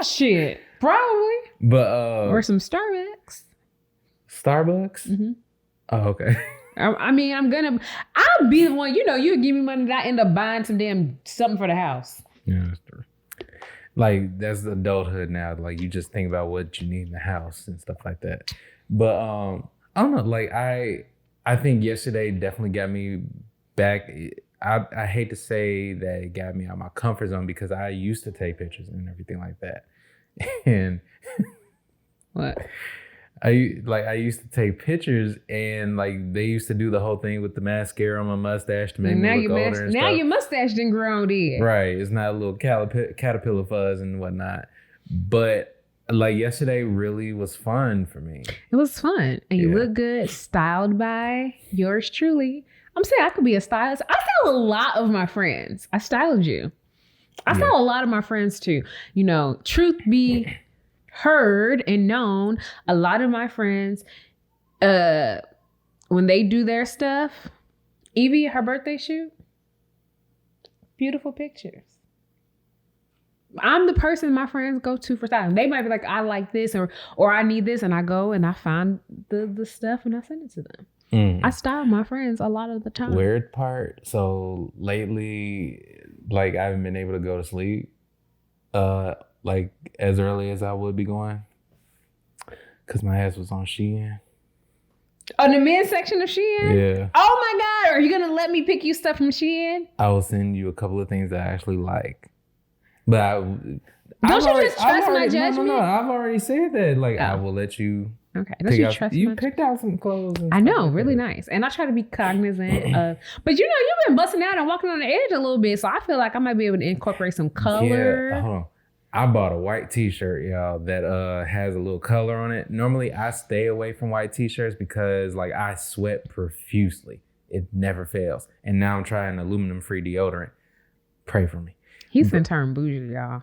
Shit. Probably. But or some Starbucks. Starbucks? Mm-hmm. Oh, okay. I mean, I'll be the one, you give me money that I end up buying something for the house. Yeah, that's true. Like, that's adulthood now. Like, you just think about what you need in the house and stuff like that. But I don't know. Like, I think yesterday definitely got me back. I hate to say that it got me out of my comfort zone because I used to take pictures and everything like that. And what? I used to take pictures and like they used to do the whole thing with the mascara on my mustache to make me look older and stuff. Now your mustache didn't grow on it. Right. It's not a little caterpillar fuzz and whatnot. But like yesterday really was fun for me. It was fun. And you look good, styled by yours truly. I'm saying I could be a stylist. I style a lot of my friends. I styled you. I style a lot of my friends too. Truth be heard and known, a lot of my friends, when they do their stuff, Evie, her birthday shoot, beautiful pictures. I'm the person my friends go to for styling. They might be like, I like this or I need this, and I go and I find the stuff and I send it to them. I style my friends a lot of the time. Weird part. So lately, like, I haven't been able to go to sleep like as early as I would be going. Because my ass was on Shein. On the men's section of Shein? Yeah. Oh my God. Are you going to let me pick you stuff from Shein? I will send you a couple of things that I actually like. But don't you just trust my judgment? No. I've already said that. Like, I will let you. Okay. Don't you trust you picked out some clothes. And I know, like really that. Nice. And I try to be cognizant of, but you know, you've been busting out and walking on the edge a little bit. So I feel like I might be able to incorporate some color. Yeah, hold on. I bought a white t-shirt, y'all, that has a little color on it. Normally, I stay away from white t-shirts because, like, I sweat profusely. It never fails. And now I'm trying aluminum-free deodorant. Pray for me. He's been turned bougie, y'all.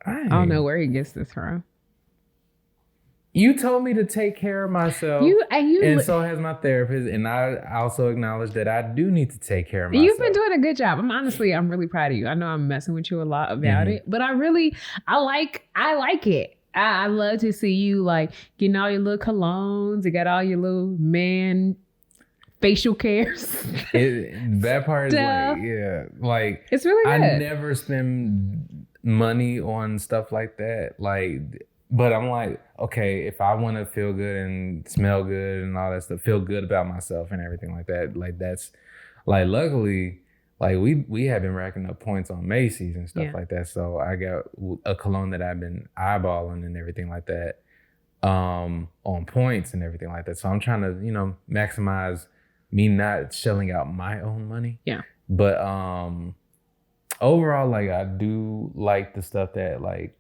I don't know where he gets this from. You told me to take care of myself, and so has my therapist, and I also acknowledge that I do need to take care of myself. You've been doing a good job. I'm really proud of you. I know I'm messing with you a lot about it, but I like it. I love to see you like getting all your little colognes. You got all your little man facial cares. That part is like it's really good. I never spend money on stuff like that. But I'm like, okay, if I want to feel good and smell good and all that stuff, feel good about myself and everything like that, like that's like, luckily, like we have been racking up points on Macy's and stuff like that. So I got a cologne that I've been eyeballing and everything like that, on points and everything like that. So I'm trying to, maximize me not shelling out my own money. Yeah. But overall, like I do like the stuff that like,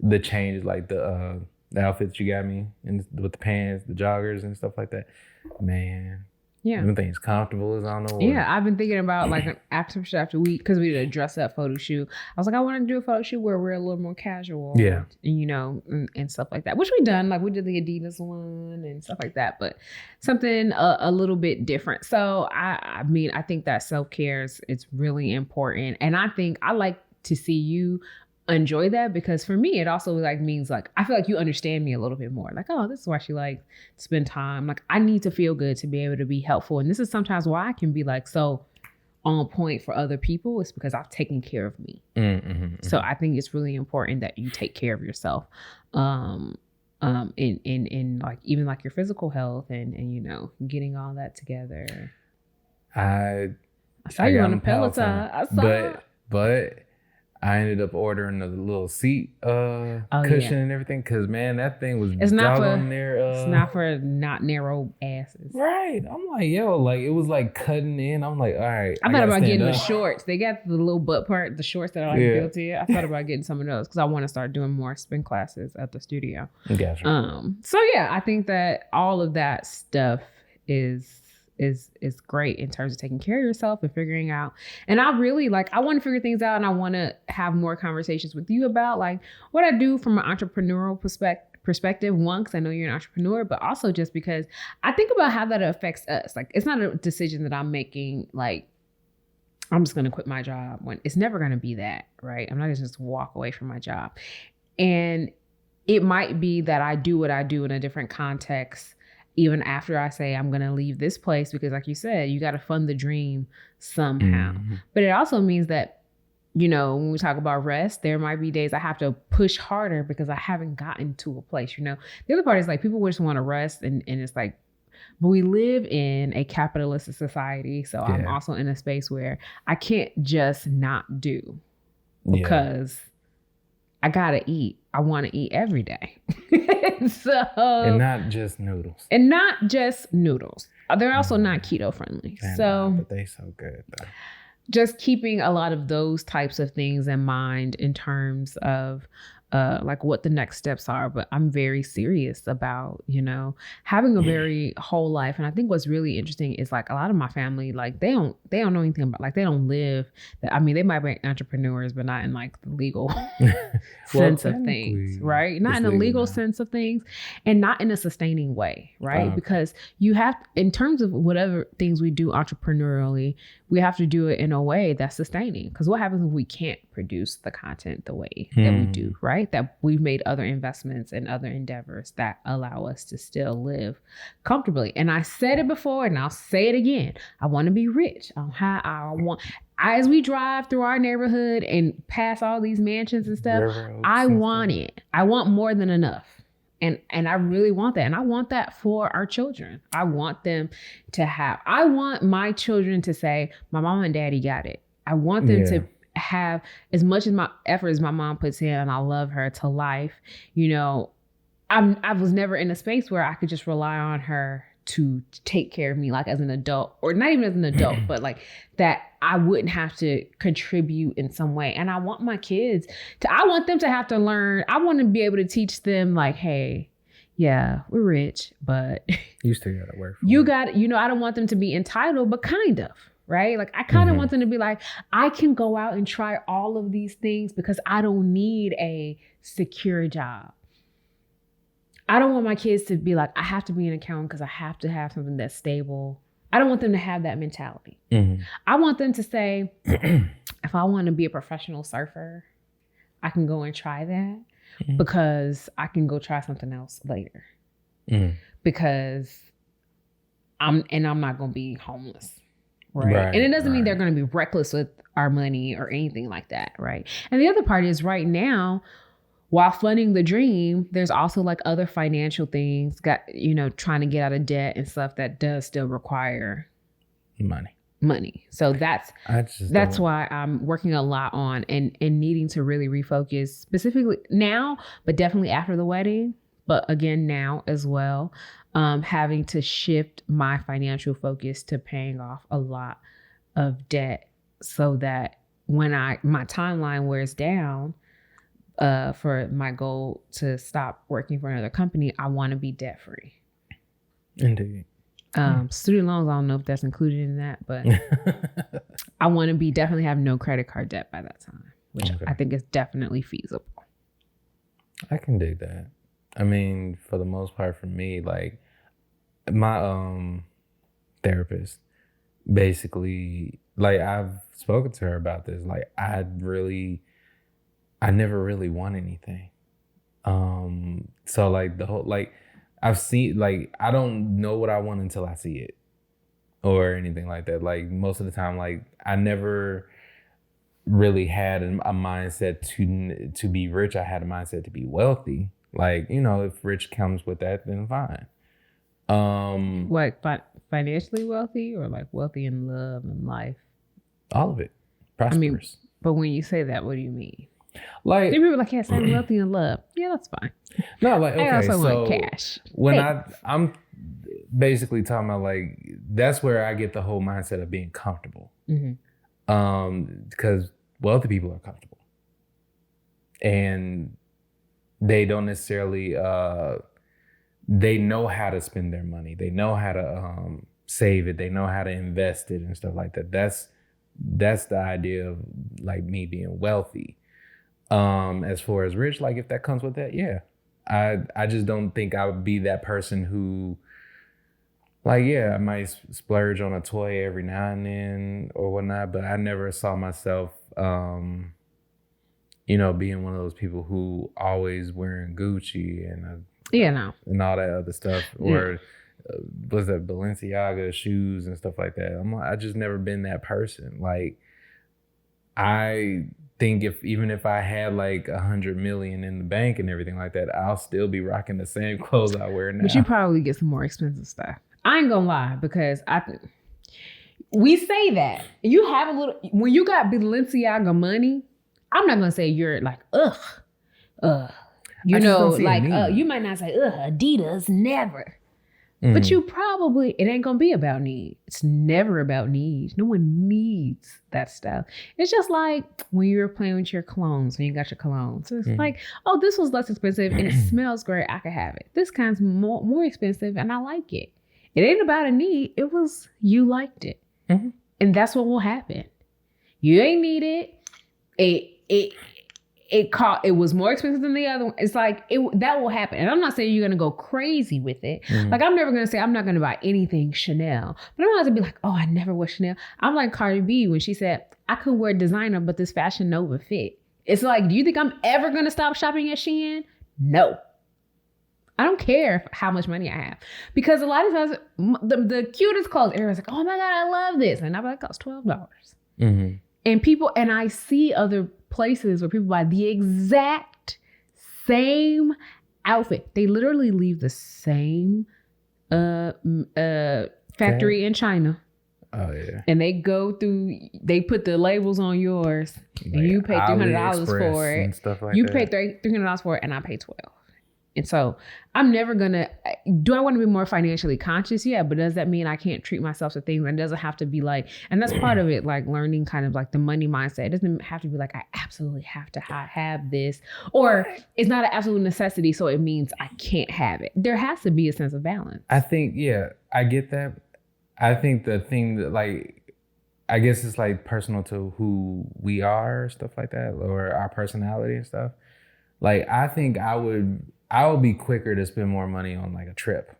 the changes, like the outfits you got me and with the pants, the joggers and stuff like that. Man, them things comfortable as I don't know what. Yeah, I've been thinking about like after week because we did a dress up photo shoot. I was like, I want to do a photo shoot where we're a little more casual. Yeah, and stuff like that, which we done. Like we did the Adidas one and stuff like that, but something a little bit different. So I mean, I think that self-care it's really important, and I think I like to see you enjoy that because for me it also like means like I feel like you understand me a little bit more, like, oh, this is why she like to spend time. Like I need to feel good to be able to be helpful, and this is sometimes why I can be like so on point for other people. It's because I've taken care of me. So I think it's really important that you take care of yourself in like even like your physical health and getting all that together. I saw you on the Peloton. But I ended up ordering a little seat cushion and everything because, man, that thing was on there. It's not for not narrow asses. Right. I'm like, yo, like it was like cutting in. I'm like, all right. I thought about getting the shorts. They got the little butt part, the shorts that are like built in. I thought about getting some of those because I want to start doing more spin classes at the studio. Gotcha. So yeah, I think that all of that stuff is great in terms of taking care of yourself and figuring out. And I really I want to figure things out, and I want to have more conversations with you about like what I do from an entrepreneurial perspective. One, because I know you're an entrepreneur, but also just because I think about how that affects us. Like it's not a decision that I'm making like I'm just going to quit my job when it's never going to be that, right? I'm not going to just walk away from my job. And it might be that I do what I do in a different context even after I say I'm going to leave this place, because like you said, you got to fund the dream somehow. But it also means that, when we talk about rest, there might be days I have to push harder because I haven't gotten to a place, The other part is like people just want to rest and it's like, but we live in a capitalist society. So I'm also in a space where I can't just not do because I got to eat. I want to eat every day. And not just noodles. They're also not keto friendly. But they so good though. Just keeping a lot of those types of things in mind in terms of like what the next steps are. But I'm very serious about, having a very whole life. And I think what's really interesting is like a lot of my family, like they don't know anything about, like they don't live that. I mean, they might be entrepreneurs, but not in like the legal sense of things, right? Not in the legal sense of things and not in a sustaining way, right? Because you have, in terms of whatever things we do entrepreneurially, we have to do it in a way that's sustaining. Because what happens if we can't produce the content the way that we do, right? That we've made other investments and other endeavors that allow us to still live comfortably. And I said it before and I'll say it again. I want to be rich. As we drive through our neighborhood and pass all these mansions and stuff, I want it. I want more than enough. And I really want that. And I want that for our children. I want my children to say, my mom and daddy got it. I want them to have as much as my effort as my mom puts in, and I love her to life. I was never in a space where I could just rely on her to take care of me, like as an adult, or not even as an adult, but like that I wouldn't have to contribute in some way. And I want my kids I want them to have to learn. I want to be able to teach them like, hey, yeah, we're rich, but you still got to work. I don't want them to be entitled, but kind of, right? Like I kind of want them to be like, I can go out and try all of these things because I don't need a secure job. I don't want my kids to be like, I have to be an accountant because I have to have something that's stable. I don't want them to have that mentality. I want them to say, if I want to be a professional surfer, I can go and try that because I can go try something else later. Because I'm not going to be homeless. Right. And it doesn't mean they're going to be reckless with our money or anything like that. Right. And the other part is right now, while funding the dream, there's also like other financial things, trying to get out of debt and stuff that does still require money. So that's why I'm working a lot on and needing to really refocus specifically now, but definitely after the wedding. But again, now as well, having to shift my financial focus to paying off a lot of debt so that when my timeline wears down, for my goal to stop working for another company, I want to be debt free. Indeed. Student loans, I don't know if that's included in that, but I want to definitely have no credit card debt by that time, which I think is definitely feasible. I can dig that. I mean, for the most part, for me, like my therapist, basically, like I've spoken to her about this. Like I never really want anything. So like the whole, like I've seen, like, I don't know what I want until I see it or anything like that. Like most of the time, like I never really had a mindset to be rich. I had a mindset to be wealthy. Like, if rich comes with that, then fine. What, financially wealthy or like wealthy in love and life? All of it. Prosperous. But when you say that, what do you mean? Like, people are like, yes, I'm wealthy in love. Yeah, that's fine. No, like, okay, I also want cash. When I'm basically talking about, like, that's where I get the whole mindset of being comfortable. Because wealthy people are comfortable. And they don't necessarily, they know how to spend their money. They know how to save it. They know how to invest it and stuff like that. That's the idea of, like, me being wealthy. As far as rich, like, if that comes with that, yeah. I just don't think I would be that person who, like, yeah, I might splurge on a toy every now and then or whatnot, but I never saw myself, being one of those people who always wearing Gucci and and all that other stuff, or was that Balenciaga shoes and stuff like that. I just never been that person. Like, I think even if I had like 100 million in the bank and everything like that, I'll still be rocking the same clothes I wear now. But you probably get some more expensive stuff. I ain't gonna lie, because we say that you have a little, when you got Balenciaga money, I'm not gonna say you're like, you might not say, Adidas, never. But you probably, it ain't gonna be about need. It's never about need. No one needs that stuff. It's just like when you're playing with your colognes, when you got your cologne. So it's like, oh, this was less expensive and it smells great. I could have it. This kind's more expensive and I like it. It ain't about a need. It was, you liked it. And that's what will happen. You ain't need it. It was more expensive than the other one. It's like, that will happen. And I'm not saying you're going to go crazy with it. Like, I'm never going to say I'm not going to buy anything Chanel. But I'm not going to be like, oh, I never wear Chanel. I'm like Cardi B when she said, I could wear designer, but this Fashion Nova fit. It's like, do you think I'm ever going to stop shopping at Shein? No. I don't care how much money I have. Because a lot of times, the cutest clothes, everyone's like, oh my God, I love this. And I'm like, it costs $12. And I see other places where people buy the exact same outfit. They literally leave the same factory in China. Oh yeah. And they go through, they put the labels on yours, and you pay $300 for it. And stuff like you that. pay $300 for it, and I pay $12. And so I'm never gonna. Do I want to be more financially conscious? Yeah, but does that mean I can't treat myself to things? And it doesn't have to be like, and that's part of it, like learning kind of like the money mindset. It doesn't have to be like I absolutely have to have this, or it's not an absolute necessity, so it means I can't have it. There has to be a sense of balance. I think, yeah, I get that. I think the thing that, like, I guess it's like personal to who we are, stuff like that, or our personality and stuff. Like, I think I would be quicker to spend more money on like a trip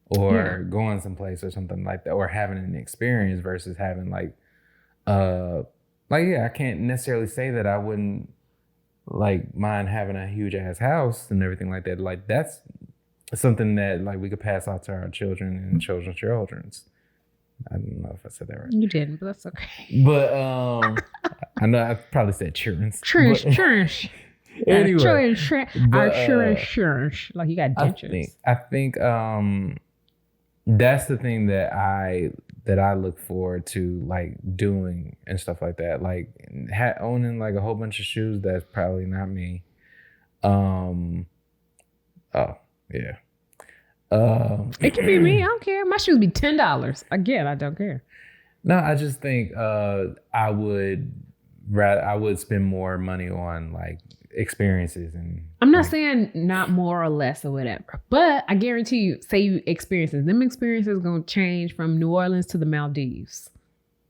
or going someplace or something like that, or having an experience versus having like I can't necessarily say that I wouldn't like mind having a huge ass house and everything like that. Like, that's something that like we could pass out to our children and children's children's. I don't know if I said that right. You didn't, but that's okay. But I know I probably said children's. Church. Anyway, insurance. Like, you got dentures. I think that's the thing that I look forward to, like, doing and stuff like that. Like, owning like a whole bunch of shoes, that's probably not me. Oh yeah. It could be me. I don't care. My shoes be $10. Again, I don't care. No, I just think I would spend more money on like experiences. And I'm not saying not more or less or whatever, but I guarantee you, say you experiences, them experiences gonna change from New Orleans to the Maldives.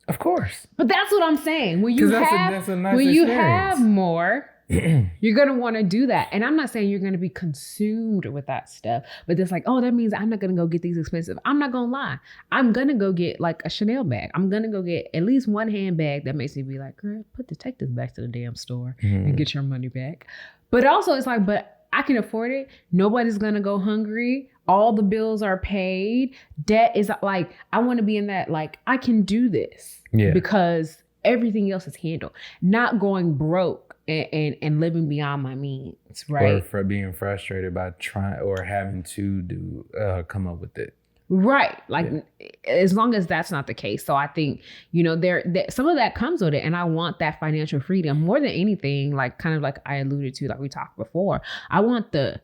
Of course. But that's what I'm saying. When you that's a nice when experience. you have more, you're going to want to do that. And I'm not saying you're going to be consumed with that stuff, but it's like, oh, that means I'm not going to go get these expensive. I'm not going to lie. I'm going to go get like a Chanel bag. I'm going to go get at least one handbag that makes me be like, girl, take this back to the damn store and get your money back. But also it's like, but I can afford it. Nobody's going to go hungry. All the bills are paid. Debt is like, I want to be in that, like, I can do this because everything else is handled. Not going broke and living beyond my means, right? Or for being frustrated by trying or having to come up with it. Right. Like, as long as that's not the case. So I think, some of that comes with it. And I want that financial freedom more than anything, like kind of like I alluded to, like we talked before. I want the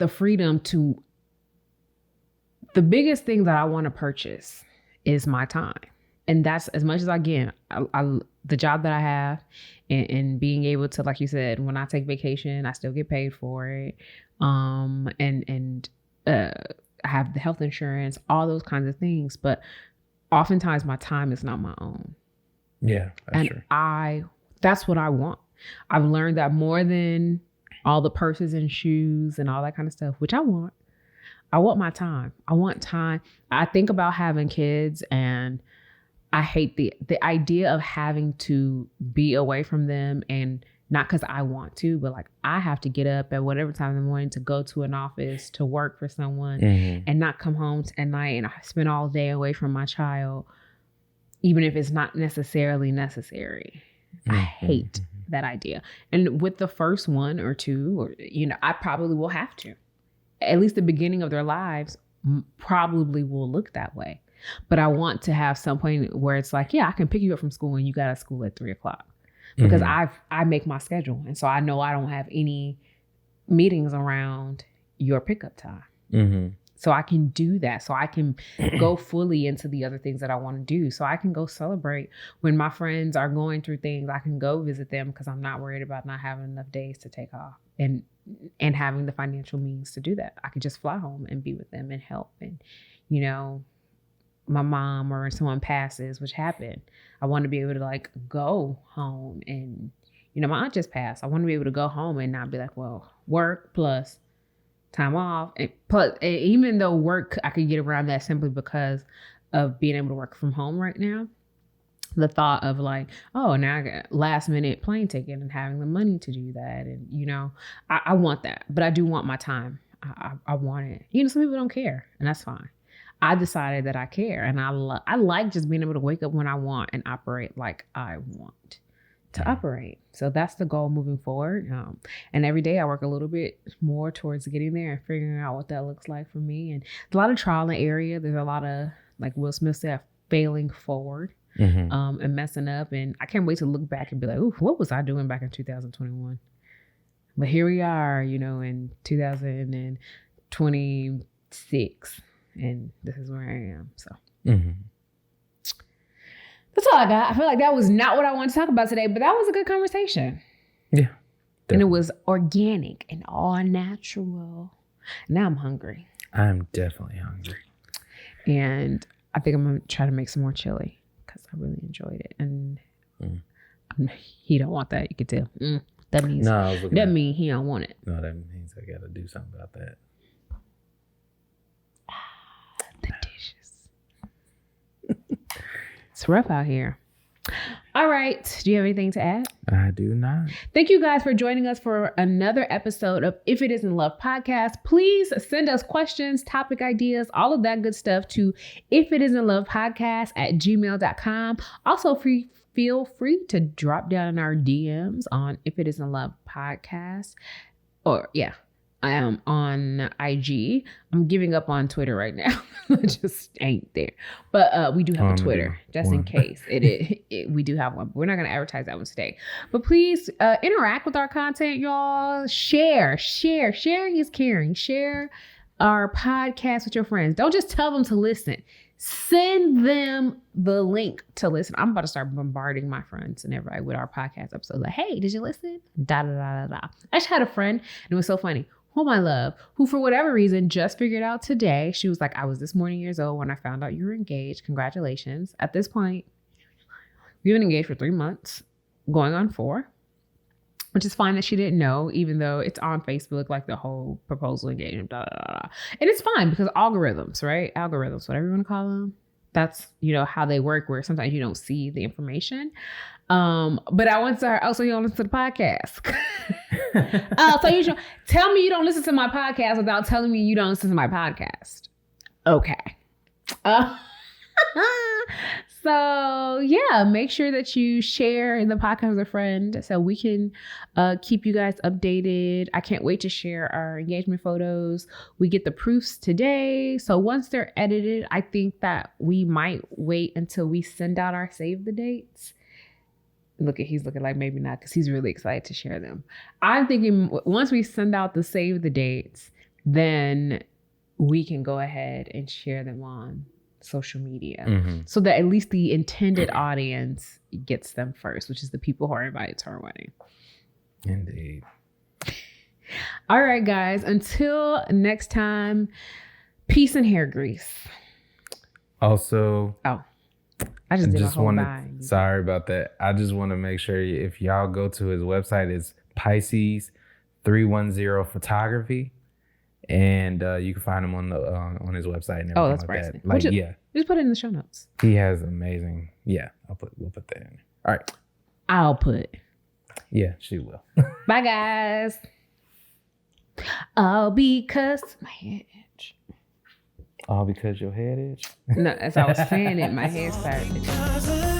freedom to, the biggest thing that I want to purchase is my time. And that's as much as I get. The job that I have and being able to, like you said, when I take vacation, I still get paid for it. And I have the health insurance, all those kinds of things. But oftentimes my time is not my own. Yeah, that's true. That's what I want. I've learned that more than all the purses and shoes and all that kind of stuff, which I want. I want my time. I want time. I think about having kids, and I hate the idea of having to be away from them, and not because I want to, but like I have to get up at whatever time in the morning to go to an office to work for someone and not come home at night and I spend all day away from my child, even if it's not necessarily necessary. I hate that idea. And with the first one or two, or, I probably will have to. At least the beginning of their lives probably will look that way. But I want to have some point where it's like, yeah, I can pick you up from school and you got to school at 3:00 because I make my schedule. And so I know I don't have any meetings around your pickup time. So I can do that. So I can go fully into the other things that I want to do. So I can go celebrate when my friends are going through things. I can go visit them because I'm not worried about not having enough days to take off and having the financial means to do that. I could just fly home and be with them and help. And, my mom or someone passes, which happened, I want to be able to like go home and, my aunt just passed. I want to be able to go home and not be like, well, work plus time off. And plus, even though work, I could get around that simply because of being able to work from home right now. The thought of like, oh, now I got last minute plane ticket and having the money to do that. And, I want that, but I do want my time. I want it. Some people don't care, and that's fine. I decided that I care, and I like just being able to wake up when I want and operate like I want to operate. So that's the goal moving forward. And every day I work a little bit more towards getting there and figuring out what that looks like for me. And a lot of trial in the area. There's a lot of, like Will Smith said, failing forward and messing up. And I can't wait to look back and be like, ooh, what was I doing back in 2021? But here we are, in 2026. And this is where I am. So that's all I got. I feel like that was not what I wanted to talk about today, but that was a good conversation. Yeah. Definitely. And it was organic and all natural. Now I'm hungry. I'm definitely hungry. And I think I'm going to try to make some more chili because I really enjoyed it. And he don't want that. You can tell. That means means he don't want it. No, that means I got to do something about that. The dishes. It's rough out here. All right. Do you have anything to add? I do not. Thank you guys for joining us for another episode of If It Isn't Love podcast. Please send us questions, topic ideas, all of that good stuff to ifitisenlovepodcast@gmail.com. Also, feel free to drop down in our DMs on If It Isn't Love podcast. I am on IG. I'm giving up on Twitter right now. I just ain't there. But we do have a Twitter, just in case. We do have one. But we're not going to advertise that one today. But please interact with our content, y'all. Share. Sharing is caring. Share our podcast with your friends. Don't just tell them to listen. Send them the link to listen. I'm about to start bombarding my friends and everybody with our podcast episodes. Like, hey, did you listen? Da da da da da. I just had a friend, and it was so funny. Whom I love, who for whatever reason just figured out today. She was like, I was this morning years old when I found out you were engaged. Congratulations. At this point, we've been engaged for 3 months, going on 4, which is fine that she didn't know, even though it's on Facebook, like the whole proposal engagement, da, da, da, da. And it's fine because algorithms, right? Algorithms, whatever you want to call them. That's, how they work, where sometimes you don't see the information. But I went to her, so you don't listen to the podcast. So you should tell me you don't listen to my podcast without telling me you don't listen to my podcast. Okay. So yeah, make sure that you share the podcast with a friend so we can keep you guys updated. I can't wait to share our engagement photos. We get the proofs today. So once they're edited, I think that we might wait until we send out our save the dates. He's looking like maybe not because he's really excited to share them. I'm thinking once we send out the save the dates, then we can go ahead and share them on social media so that at least the intended audience gets them first, which is the people who are invited to our wedding. Indeed. All right, guys. Until next time, peace and hair grease. Also, I just sorry about that. I just want to make sure if y'all go to his website, it's Pisces 310 Photography, and you can find him on his website and everything that's like pricey. that. Just put it in the show notes. He has amazing. Yeah, we'll put that in there. All right. I'll put. Yeah, she will. Bye, guys. All because my head itch. All because your head itch? No, as I was saying it, my head started itching.